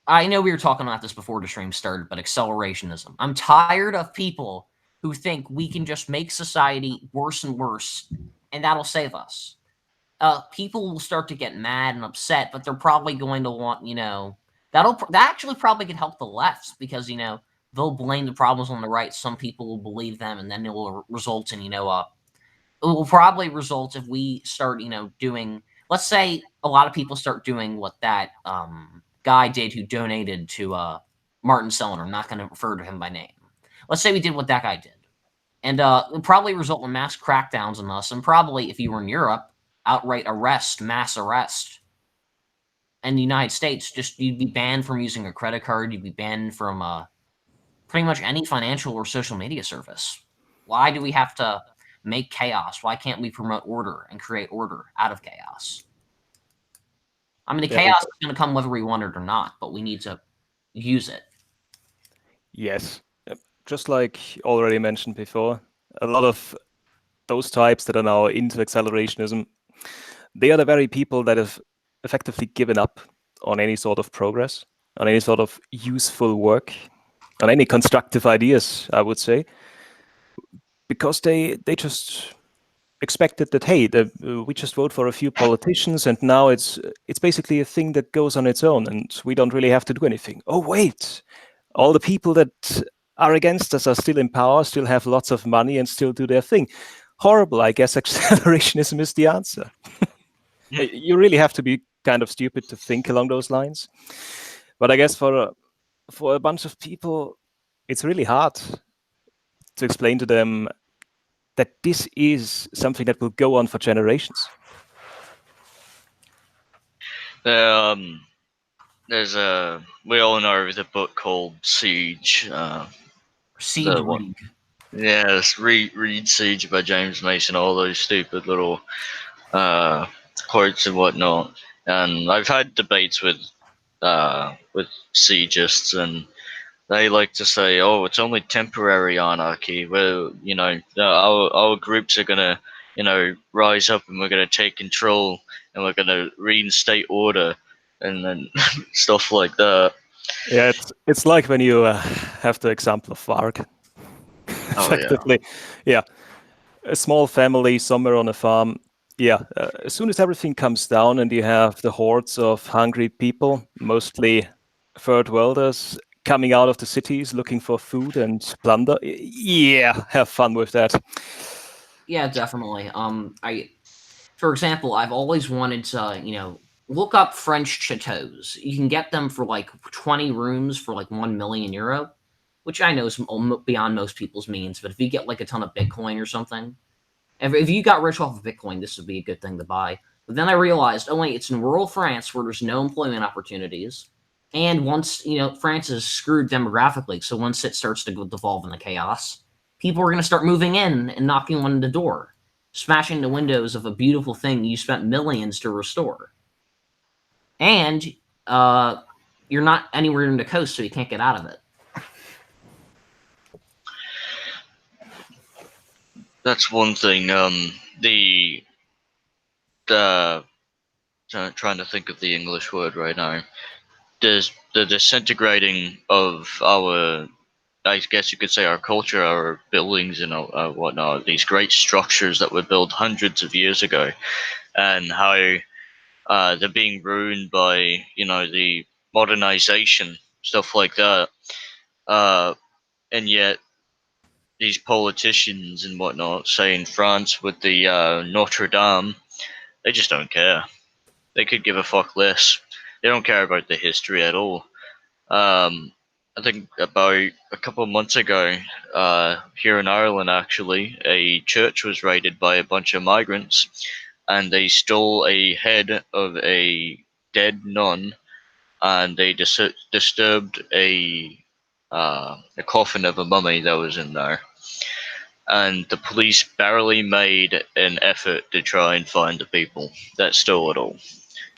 S1: I know we were talking about this before the stream started, but accelerationism. I'm tired of people who think we can just make society worse and worse, and that'll save us. People will start to get mad and upset, but they're probably going to want, that actually probably could help the left because, they'll blame the problems on the right. Some people will believe them, and then it will result in, it will probably result if we start, doing, let's say a lot of people start doing what that guy did who donated to Martin Sellner. I'm not going to refer to him by name. Let's say we did what that guy did. And it would probably result in mass crackdowns on us, and probably, if you were in Europe, outright arrest, mass arrest. In the United States, just you'd be banned from using a credit card. You'd be banned from pretty much any financial or social media service. Why do we have to make chaos? Why can't we promote order and create order out of chaos? I mean, the
S3: Yeah,
S1: chaos is going to come whether we want it or not, but we need to use it.
S3: yes. Just like already mentioned before, a lot of those types that are now into accelerationism, they are the very people that have effectively given up on any sort of progress, on any sort of useful work, on any constructive ideas, I would say, because they just expected that, hey, we just vote for a few politicians and now it's basically a thing that goes on its own and we don't really have to do anything. Oh wait, all the people that are against us are still in power, still have lots of money and still do their thing. Horrible. I guess accelerationism is the answer. You really have to be kind of stupid to think along those lines. But I guess for a bunch of people, it's really hard to explain to them that this is something that will go on for generations.
S2: There's we all know the book called Siege.
S1: Siege
S2: The one,
S1: League.
S2: yes, read Siege by James Mason. All those stupid little quotes and whatnot. And I've had debates with siegists, and they like to say, "Oh, it's only temporary anarchy. Where our groups are gonna rise up and we're gonna take control and we're gonna reinstate order and then stuff like that."
S3: Yeah, it's like when you have the example of Varg.
S2: Oh yeah.
S3: Effectively, yeah, a small family somewhere on a farm. Yeah, as soon as everything comes down and you have the hordes of hungry people, mostly third worlders, coming out of the cities looking for food and plunder. Yeah, have fun with that.
S1: Yeah, definitely. For example, I've always wanted to, look up French chateaus. You can get them for like 20 rooms for like 1 million euro, which I know is beyond most people's means. But if you get like a ton of Bitcoin or something, if you got rich off of Bitcoin, this would be a good thing to buy. But then I realized, oh wait, it's in rural France where there's no employment opportunities. And once, France is screwed demographically, so once it starts to devolve into chaos, people are going to start moving in and knocking on the door, smashing the windows of a beautiful thing you spent millions to restore. And you're not anywhere in the coast, so you can't get out of it.
S2: That's one thing. Trying to think of the English word right now. The disintegrating of our, I guess you could say, our culture, our buildings, and whatnot. These great structures that were built hundreds of years ago, and how they're being ruined by the modernization, stuff like that. And yet these politicians and whatnot, say in France with the Notre Dame, they just don't care. They could give a fuck less. They don't care about the history at all. I think about a couple of months ago, here in Ireland, actually, a church was raided by a bunch of migrants, and they stole a head of a dead nun, and they disturbed a coffin of a mummy that was in there. And the police barely made an effort to try and find the people that stole it all.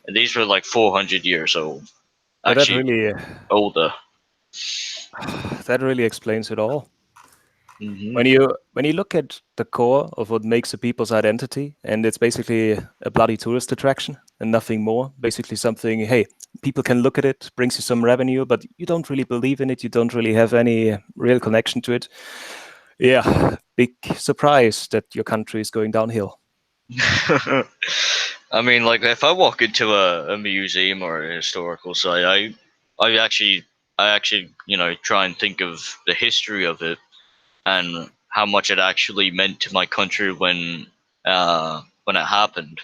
S2: And these were like 400 years old.
S3: Yeah,
S2: Actually, older.
S3: that really explains it all.
S2: Mm-hmm.
S3: When you look at the core of what makes a people's identity, and it's basically a bloody tourist attraction and nothing more. Basically, something, hey, people can look at it, brings you some revenue, but you don't really believe in it. You don't really have any real connection to it. Yeah, big surprise that your country is going downhill.
S2: I mean, like if I walk into a museum or a historical site, I actually try and think of the history of it and how much it actually meant to my country when it happened.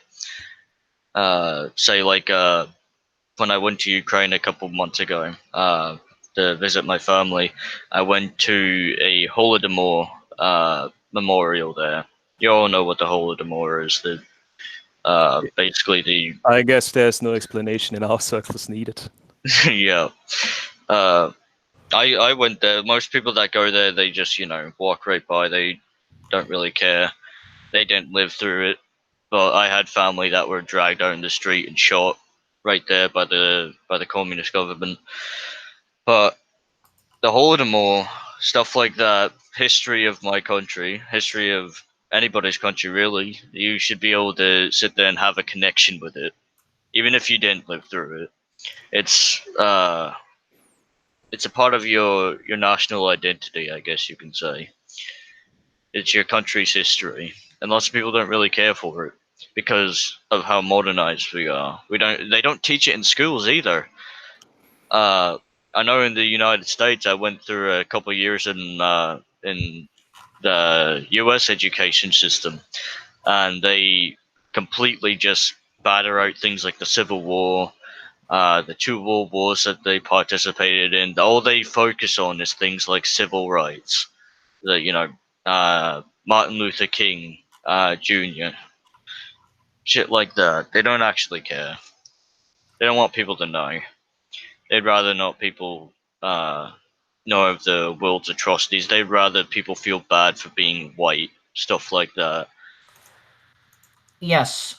S2: Say like when I went to Ukraine a couple months ago to visit my family, I went to a Holodomor memorial there. You all know what the Holodomor is. Basically the
S3: I guess there's no explanation in our circles needed.
S2: yeah. I went there. Most people that go there, they just walk right by. They don't really care. They didn't live through it. But I had family that were dragged out in the street and shot right there by the communist government. But the Holodomor, stuff like that, history of my country, history of anybody's country really, you should be able to sit there and have a connection with it, even if you didn't live through it. It's a part of your national identity, I guess you can say. It's your country's history, and lots of people don't really care for it because of how modernized we are. They don't teach it in schools either. I know in the United States, I went through a couple of years in the U.S. education system, and they completely just batter out things like the Civil War, the two world wars that they participated in. All they focus on is things like civil rights, Martin Luther King Jr., shit like that. They don't actually care. They don't want people to know. They'd rather not people know of the world's atrocities. They'd rather people feel bad for being white, stuff like that.
S1: Yes,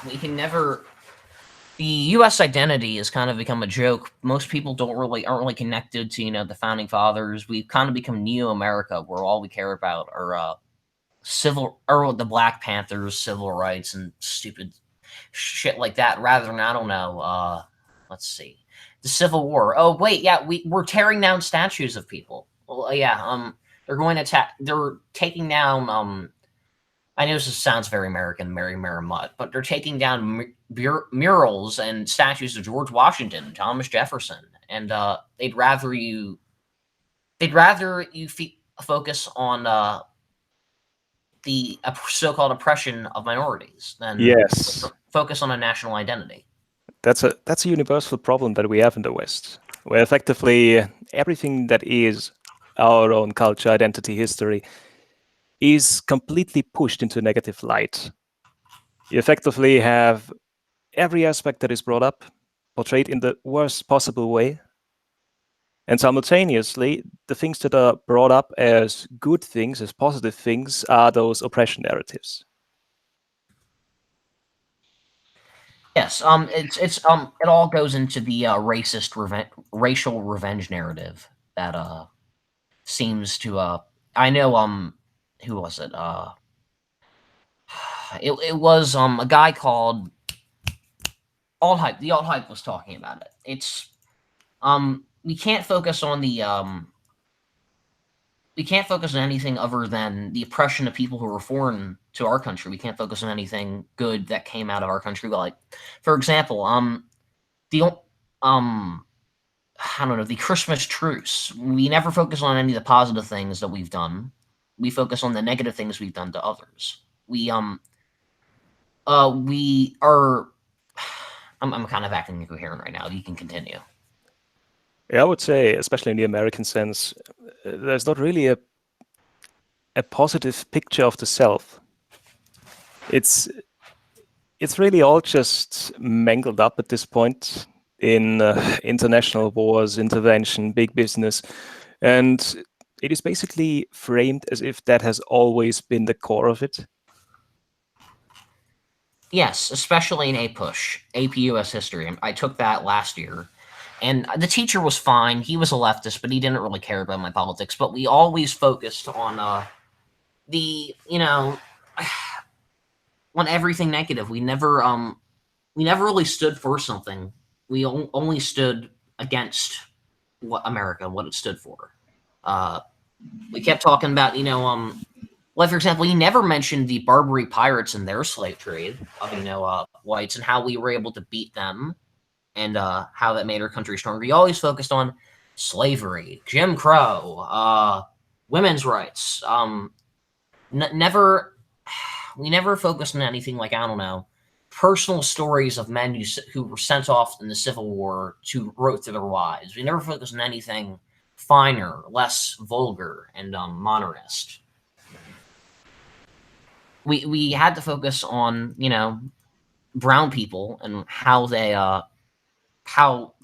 S1: we can never. The U.S. identity has kind of become a joke. Most people aren't really connected to the founding fathers. We've kind of become neo-America, where all we care about are the Black Panthers, civil rights, and stupid shit like that. Rather than I don't know. Let's see, the Civil War. Oh wait, yeah, we're tearing down statues of people. Well, yeah, they're going to attack. They're taking down. I know this sounds very American, Mary Mutt, but they're taking down murals and statues of George Washington and Thomas Jefferson, and they'd rather you focus on the so-called oppression of minorities than
S3: Yes,
S1: focus on a national identity.
S3: that's a universal problem that we have in the West, where effectively everything that is our own culture, identity, history is completely pushed into a negative light. You effectively have every aspect that is brought up portrayed in the worst possible way. And simultaneously, the things that are brought up as good things, as positive things, are those oppression narratives.
S1: Yes, it all goes into the racial revenge narrative that seems to I know who was it? It was a guy called Alt Hype. The Alt Hype was talking about it. It's we can't focus on anything other than the oppression of people who were foreign to our country. We can't focus on anything good that came out of our country. Like, for example, the I don't know, the Christmas truce. We never focus on any of the positive things that we've done. We focus on the negative things we've done to others. We are. I'm kind of acting incoherent right now. You can continue.
S3: Yeah, I would say, especially in the American sense, there's not really a positive picture of the self. It's really all just mangled up at this point in international wars, intervention, big business, and it is basically framed as if that has always been the core of it.
S1: Yes, especially in AP US History. I took that last year. And the teacher was fine. He was a leftist, but he didn't really care about my politics. But we always focused on on everything negative. We never really stood for something. We only stood against what it stood for. We kept talking about like, for example, he never mentioned the Barbary pirates and their slave trade of whites and how we were able to beat them. And how that made our country stronger. He always focused on slavery, Jim Crow, women's rights. We never focused on anything like, I don't know, personal stories of men who were sent off in the Civil War to wrote to their wives. We never focused on anything finer, less vulgar, and modernist. We had to focus on, you know, brown people and how their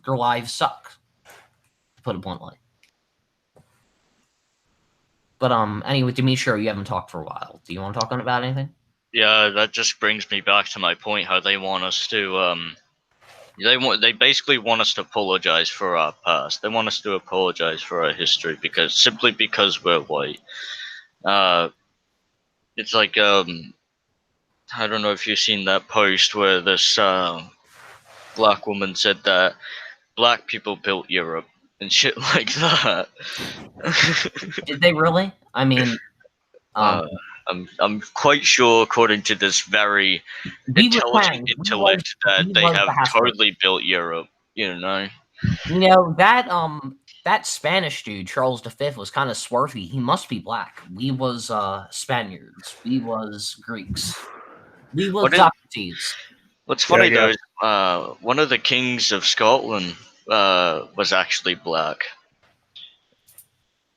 S1: lives suck, to put it bluntly. But anyway, Demetrio, you haven't talked for a while. Do you want to talk about anything?
S2: Yeah, that just brings me back to my point. How they want us to they basically want us to apologize for our past. They want us to apologize for our history simply because we're white. It's like I don't know if you've seen that post where this black woman said that black people built Europe and shit like that.
S1: Did they really? I mean,
S2: I'm quite sure, according to this very intelligent intellect, that they have totally built Europe. You know.
S1: You know that Spanish dude Charles V was kind of swarthy. He must be black. We was Spaniards. We was Greeks. We was Socrates.
S2: What's funny though is one of the kings of Scotland was actually black,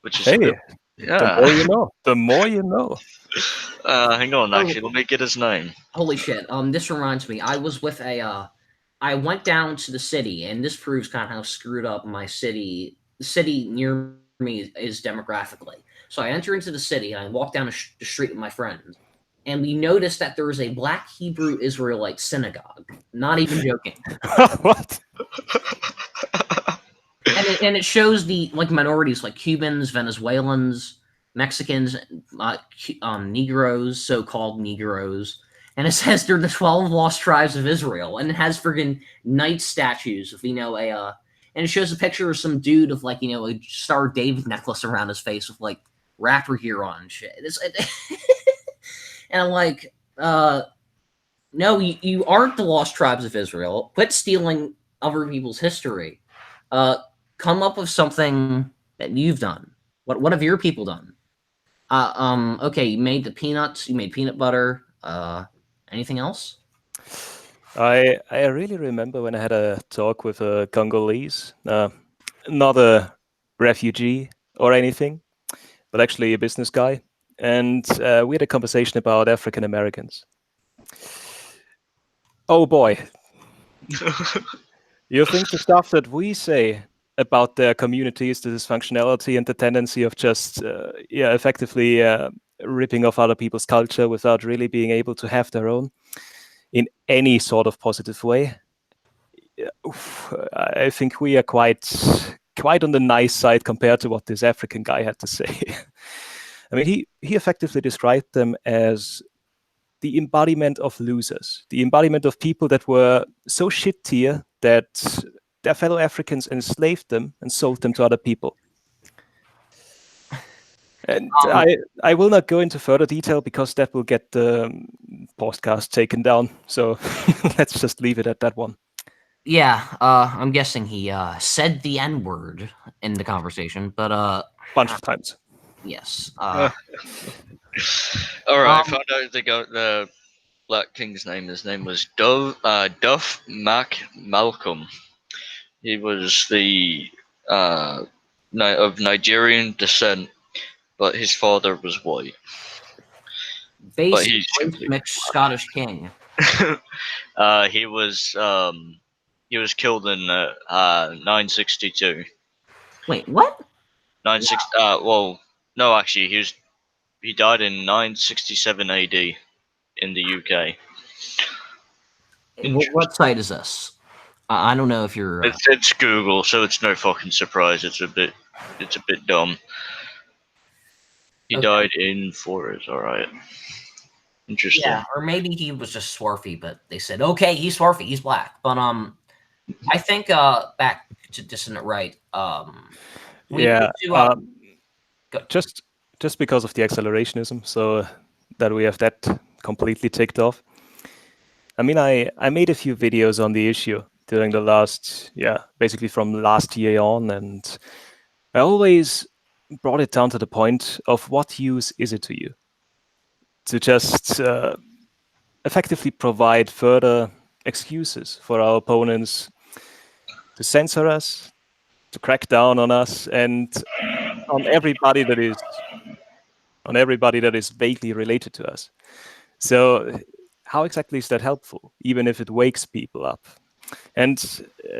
S2: which is a bit, yeah.
S3: The more you know. The more you know.
S2: Hang on, actually, let me get his name.
S1: Holy shit! This reminds me. I was with I went down to the city, and this proves kind of how screwed up my city. The city near me is demographically. So I enter into the city, and I walk down the street with my friend, and we noticed that there is a black Hebrew Israelite synagogue. Not even joking.
S3: What?
S1: And it shows the minorities like Cubans, Venezuelans, Mexicans, Negroes, so-called Negroes. And it says they're the 12 lost tribes of Israel. And it has friggin' knight statues of, and it shows a picture of some dude of a Star of David necklace around his face with rapper gear on and shit. And I'm like, no, you aren't the lost tribes of Israel. Quit stealing other people's history. Come up with something that you've done. What have your people done? Okay, you made the peanuts, you made peanut butter. Anything else?
S3: I really remember when I had a talk with a Congolese, not a refugee or anything, but actually a business guy. And we had a conversation about African Americans. Oh boy. You think the stuff that we say about their communities, the dysfunctionality and the tendency of just effectively ripping off other people's culture without really being able to have their own in any sort of positive way. I think we are quite on the nice side compared to what this African guy had to say. I mean, he effectively described them as the embodiment of losers, the embodiment of people that were so shit tier that their fellow Africans enslaved them and sold them to other people. And I will not go into further detail because that will get the podcast taken down. So let's just leave it at that one.
S1: Yeah, I'm guessing he said the N-word in the conversation, but
S3: bunch of times.
S1: Yes.
S2: All right, I found out the Black King's name. His name was Duff Mac Malcolm. He was of Nigerian descent, but his father was white.
S1: Basically, mixed Scottish king.
S2: He was killed in 962.
S1: Wait, what?
S2: 960. Well, no, actually, he died in 967 AD in the UK.
S1: What site is this? I don't know if you're.
S2: It's Google, so it's no fucking surprise. It's a bit dumb. He died in Forest. All right. Interesting.
S1: Yeah, or maybe he was just swarthy, but they said, okay, he's swarthy, he's black. But I think back to Dissident Right.
S3: Just because of the accelerationism, so that we have that completely ticked off. I mean, I made a few videos on the issue during the last, basically from last year on, and I always brought it down to the point of what use is it to you? To just effectively provide further excuses for our opponents to censor us, to crack down on us and on everybody that is vaguely related to us. So how exactly is that helpful, even if it wakes people up? And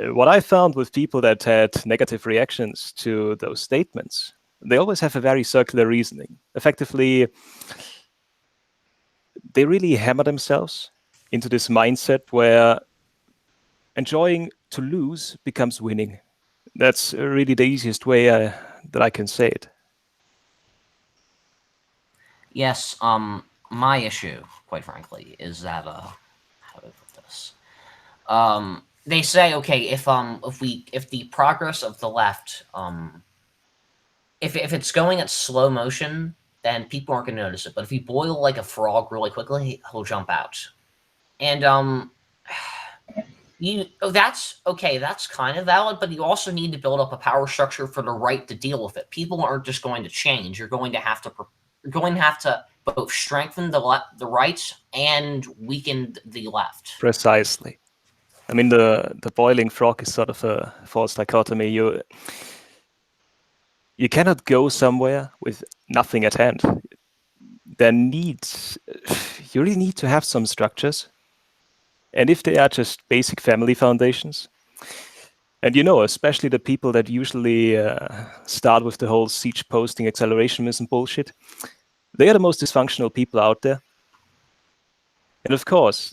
S3: what I found with people that had negative reactions to those statements, they always have a very circular reasoning. Effectively, they really hammer themselves into this mindset where enjoying to lose becomes winning. That's really the easiest way that I can say it.
S1: Yes, my issue, quite frankly, is that how do I put this? They say, okay, if the progress of the left, if it's going at slow motion, then people aren't going to notice it. But if you boil like a frog really quickly, he'll jump out. And that's okay. That's kind of valid, but you also need to build up a power structure for the right to deal with it. People aren't just going to change. You're going to have to both strengthen the rights and weaken the left.
S3: Precisely. I mean, the boiling frog is sort of a false dichotomy. You cannot go somewhere with nothing at hand. You really need to have some structures. And if they are just basic family foundations, and especially the people that usually start with the whole siege posting accelerationism bullshit, they are the most dysfunctional people out there. And of course,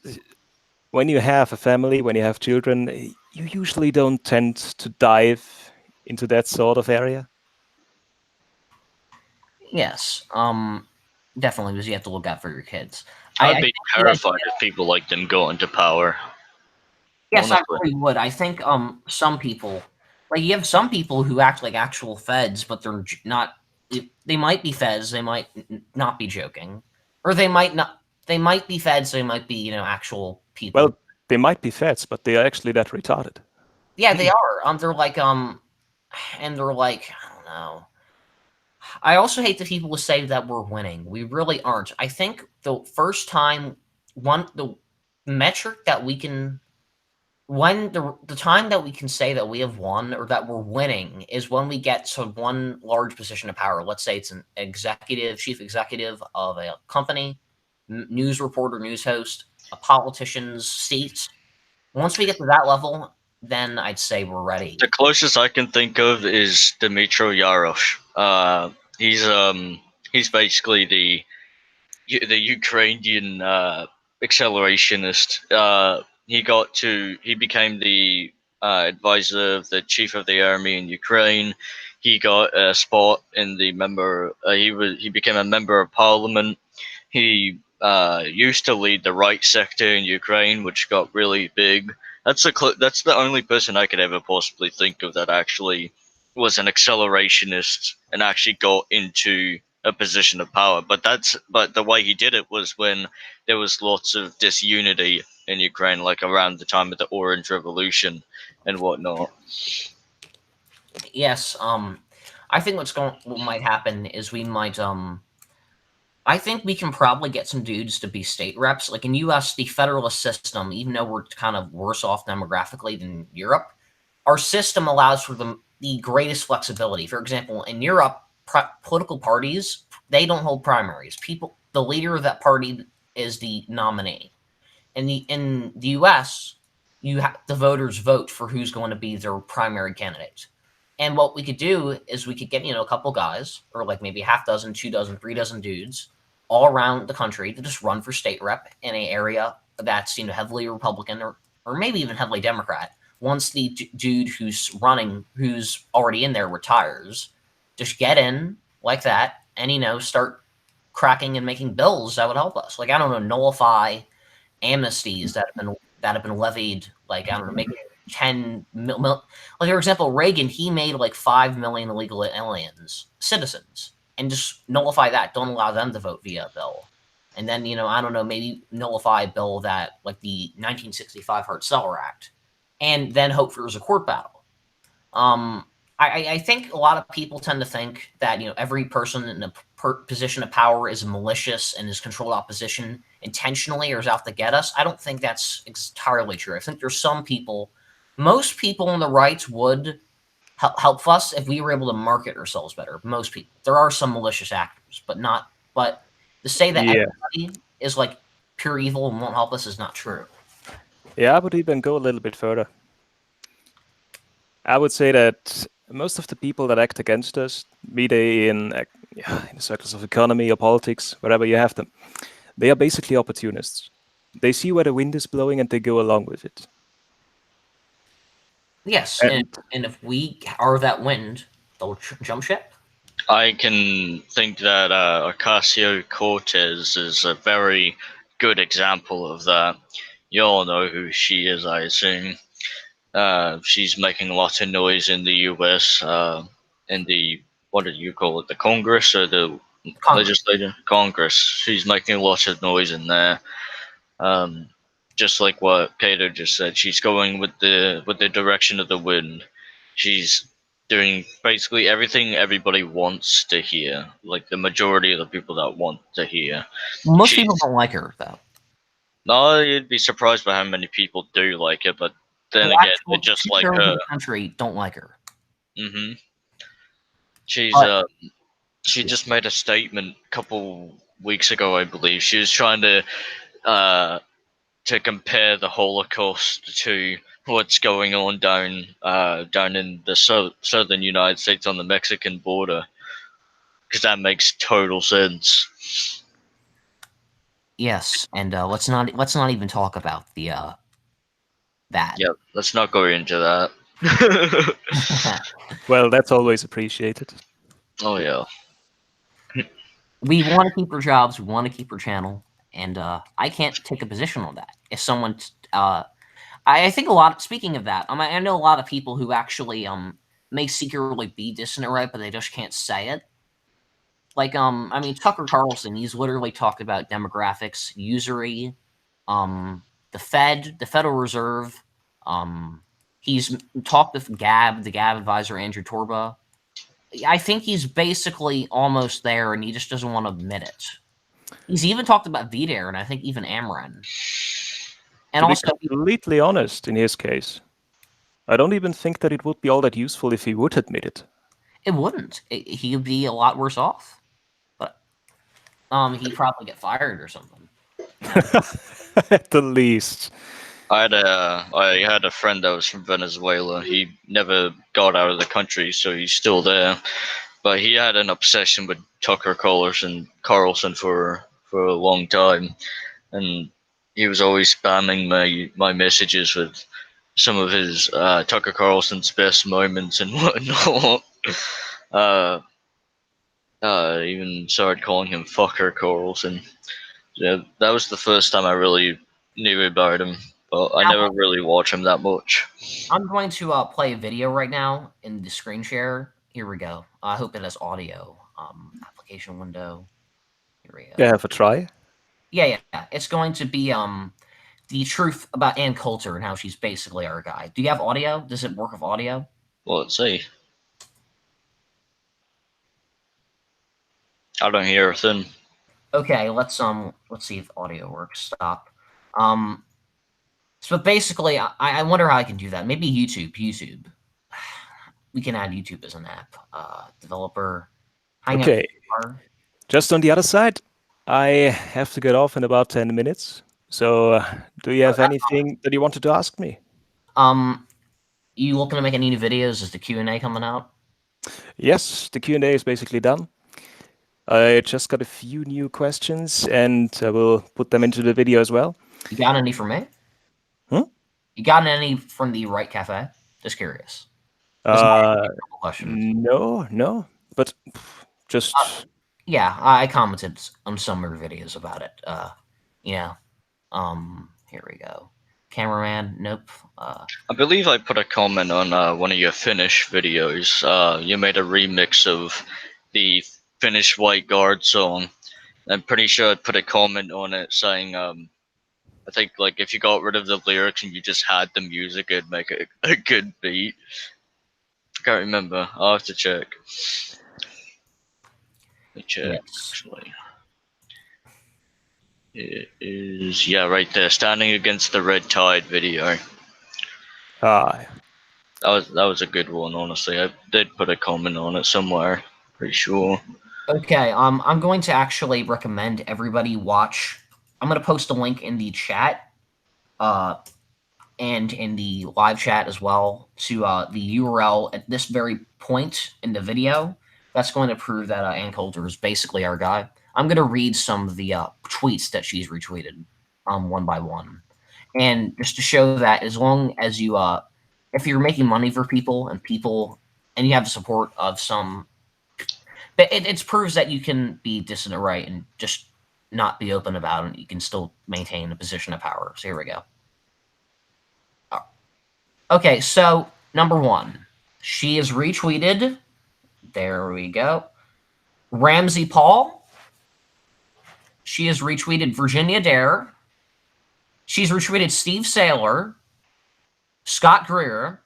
S3: when you have a family, when you have children, you usually don't tend to dive into that sort of area.
S1: Yes, definitely, because you have to look out for your kids.
S2: I'd be terrified if people like them go into power.
S1: Yes, I
S2: honestly.
S1: really would. I think some people, like you have some people who act like actual feds, but they're not. They might be feds. They might not be joking, or they might not. They might be feds. They might be actual people.
S3: Well, they might be feds, but they are actually that retarded.
S1: Yeah, they are. They're like and they're like, I don't know. I also hate the people who say that we're winning. We really aren't. I think the first time the metric that we can when the time that we can say that we have won or that we're winning is when we get to one large position of power. Let's say it's an chief executive of a company, news reporter, news host, a politician's seats. Once we get to that level, then I'd say we're ready.
S2: The closest I can think of is Dmitry Yarosh. He's basically the Ukrainian accelerationist. He became the advisor of the chief of the army in Ukraine. He got a spot in the member. He became a member of parliament. He used to lead the right sector in Ukraine, which got really big. That's the only person I could ever possibly think of that actually was an accelerationist and actually got into a position of power. But the way he did it was when there was lots of disunity in Ukraine, like around the time of the Orange Revolution and whatnot.
S1: Yes, I think what might happen is we might I think we can probably get some dudes to be state reps. Like in US, the federalist system, even though we're kind of worse off demographically than Europe, our system allows for the greatest flexibility. For example, in Europe, political parties, they don't hold primaries. The leader of that party is the nominee. In the US, the voters vote for who's going to be their primary candidate. And what we could do is we could get, a couple guys, or like maybe a half dozen, 2 dozen, 3 dozen dudes all around the country to just run for state rep in an area that's, heavily Republican or maybe even heavily Democrat. Once the dude who's running, who's already in there, retires, just get in like that and, start cracking and making bills that would help us. Like, I don't know, nullify amnesties that have been levied, like, I don't know, making 10 mil, like, for example, Reagan, he made like 5 million illegal aliens, citizens, and just nullify that. Don't allow them to vote via a bill. And then, I don't know, maybe nullify a bill that, like the 1965 Hart-Celler Act, and then hope there's a court battle. I think a lot of people tend to think that, every person in a position of power is malicious and is controlled opposition intentionally or is out to get us. I don't think that's entirely true. I think there's some people, most people on the right would help us if we were able to market ourselves better. Most people, there are some malicious actors, but not. But to say that
S3: Yeah.
S1: everybody is like pure evil and won't help us is not true.
S3: Yeah, I would even go a little bit further. I would say that most of the people that act against us, be they in the circles of economy or politics, wherever you have them, they are basically opportunists. They see where the wind is blowing and they go along with it.
S1: Yes,
S3: And
S1: and if we are that wind, they'll jump ship.
S2: I can think that Ocasio-Cortez is a very good example of that. You all know who she is, I assume. She's making a lot of noise in the U.S. In the, what do you call it, the Congress or the
S1: Congress.
S2: legislature? Congress. She's making a lot of noise in there. Just like what Cato just said, she's going with the direction of the wind. She's doing basically everything everybody wants to hear, like the majority of the people that want to hear.
S1: Most
S2: She's
S1: people don't like her though.
S2: no, you'd be surprised by how many people do like it, but then
S1: Well,
S2: again, they're
S1: actual
S2: just like
S1: two-thirds of
S2: her.
S1: the country don't like her.
S2: hmm She's
S1: But
S2: she just made a statement a couple weeks ago, I believe. She was trying to compare the Holocaust to what's going on down in the southern United States on the Mexican border, because that makes total sense.
S1: yes, and let's not even talk about the that.
S2: Yep, let's not go into that.
S3: well, that's always appreciated.
S2: Oh yeah.
S1: We want to keep our jobs. We want to keep our channel, and I can't take a position on that. If someone, I think a lot. Speaking of that, I know a lot of people who actually may secretly be dissident right, but they just can't say it. Like I mean Tucker Carlson, he's literally talked about demographics, usury, the Fed, the Federal Reserve. He's talked with the Gab advisor Andrew Torba. I think he's basically almost there, and he just doesn't want to admit it. He's even talked about VDARE, and I think even Amran. And
S3: To be
S1: also,
S3: completely honest, in his case, I don't even think that it would be all that useful if he would admit it.
S1: it wouldn't. He'd be a lot worse off. But he'd probably get fired or something.
S3: At the least.
S2: I had a friend that was from Venezuela. He never got out of the country, so he's still there. But he had an obsession with Tucker Carlson for a long time, and he was always spamming my messages with some of his Tucker Carlson's best moments and whatnot. uh, Even started calling him Fucker Carlson. Yeah, that was the first time I really knew about him, but I
S1: Now,
S2: never really watched him that much.
S1: I'm going to play a video right now in the screen share. Here we go. I hope it has audio. Application window. Here we go.
S3: Yeah, have a try.
S1: Yeah. It's going to be the truth about Ann Coulter and how she's basically our guy. Do you have audio? Does it work with audio?
S2: Well, let's see. I don't hear a thing.
S1: Okay, let's see if audio works. Stop. So basically, I wonder how I can do that. Maybe YouTube. We can add YouTube as an app. Developer.
S3: Okay. Just on the other side, I have to get off in about 10 minutes. So, do you have anything that you wanted to ask me?
S1: You looking to make any new videos? Is the Q&A coming out?
S3: Yes, the Q&A is basically done. I just got a few new questions, and I will put them into the video as well.
S1: You got any for me? You got any from the Right Cafe? Just curious.
S3: No, but just...
S1: yeah, I commented on some of your videos about it. Here we go. Cameraman, nope.
S2: I believe I put a comment on one of your Finnish videos. You made a remix of the Finnish White Guard song. I'm pretty sure I put a comment on it saying, I think like if you got rid of the lyrics and you just had the music, it'd make a good beat. I can't remember. I'll have to check. Let me check, actually. It is, yeah, right there. Standing Against the Red Tide video. That was a good one, honestly. I did put a comment on it somewhere, pretty sure.
S1: Okay, I'm going to actually recommend everybody watch. I'm going to post a link in the chat, and in the live chat as well to the URL at this very point in the video. That's going to prove that Ann Coulter is basically our guy. I'm going to read some of the tweets that she's retweeted, one by one, and just to show that as long as you, if you're making money for people, and you have the support of some, but it proves that you can be dissident right and just not be open about it. You can still maintain a position of power. So here we go. Okay, so number one, she is retweeted. There we go. Ramsey Paul. She has retweeted Virginia Dare. She's retweeted Steve Saylor, Scott Greer.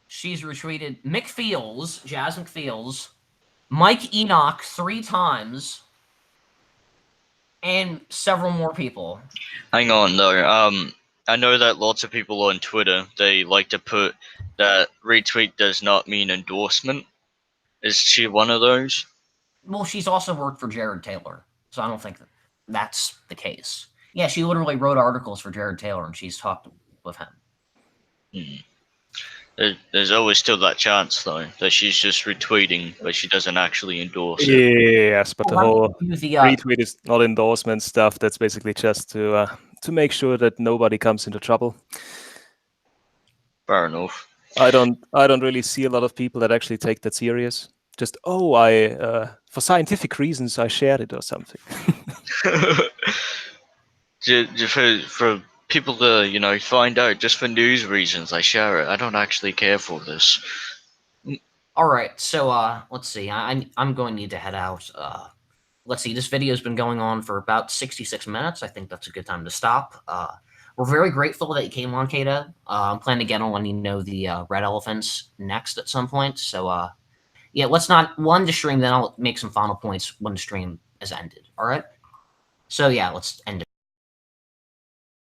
S1: She's retweeted Mick Fields, Jazz McFields, Mike Enoch 3 times, and several more people.
S2: Hang on though. I know that lots of people on Twitter, they like to put that retweet does not mean endorsement. Is she one of those?
S1: Well, she's also worked for Jared Taylor, so I don't think that's the case. Yeah, she literally wrote articles for Jared Taylor, and she's talked with him.
S2: There's always still that chance though that she's just retweeting, but she doesn't actually endorse it.
S3: Yes, but the whole retweet is not endorsement stuff. That's basically just to make sure that nobody comes into trouble.
S2: Fair enough.
S3: I don't really see a lot of people that actually take that serious. Just I for scientific reasons I shared it or something.
S2: for people to find out, just for news reasons I share it. I don't actually care for this.
S1: All right, so let's see. I'm going to need to head out. Let's see. This video's been going on for about 66 minutes. I think that's a good time to stop. We're very grateful that you came on, Cato. I'm planning to get on when you know the Red Elephants next at some point. So yeah, let's not end the stream. Then I'll make some final points when the stream is ended. All right. So yeah, let's end it.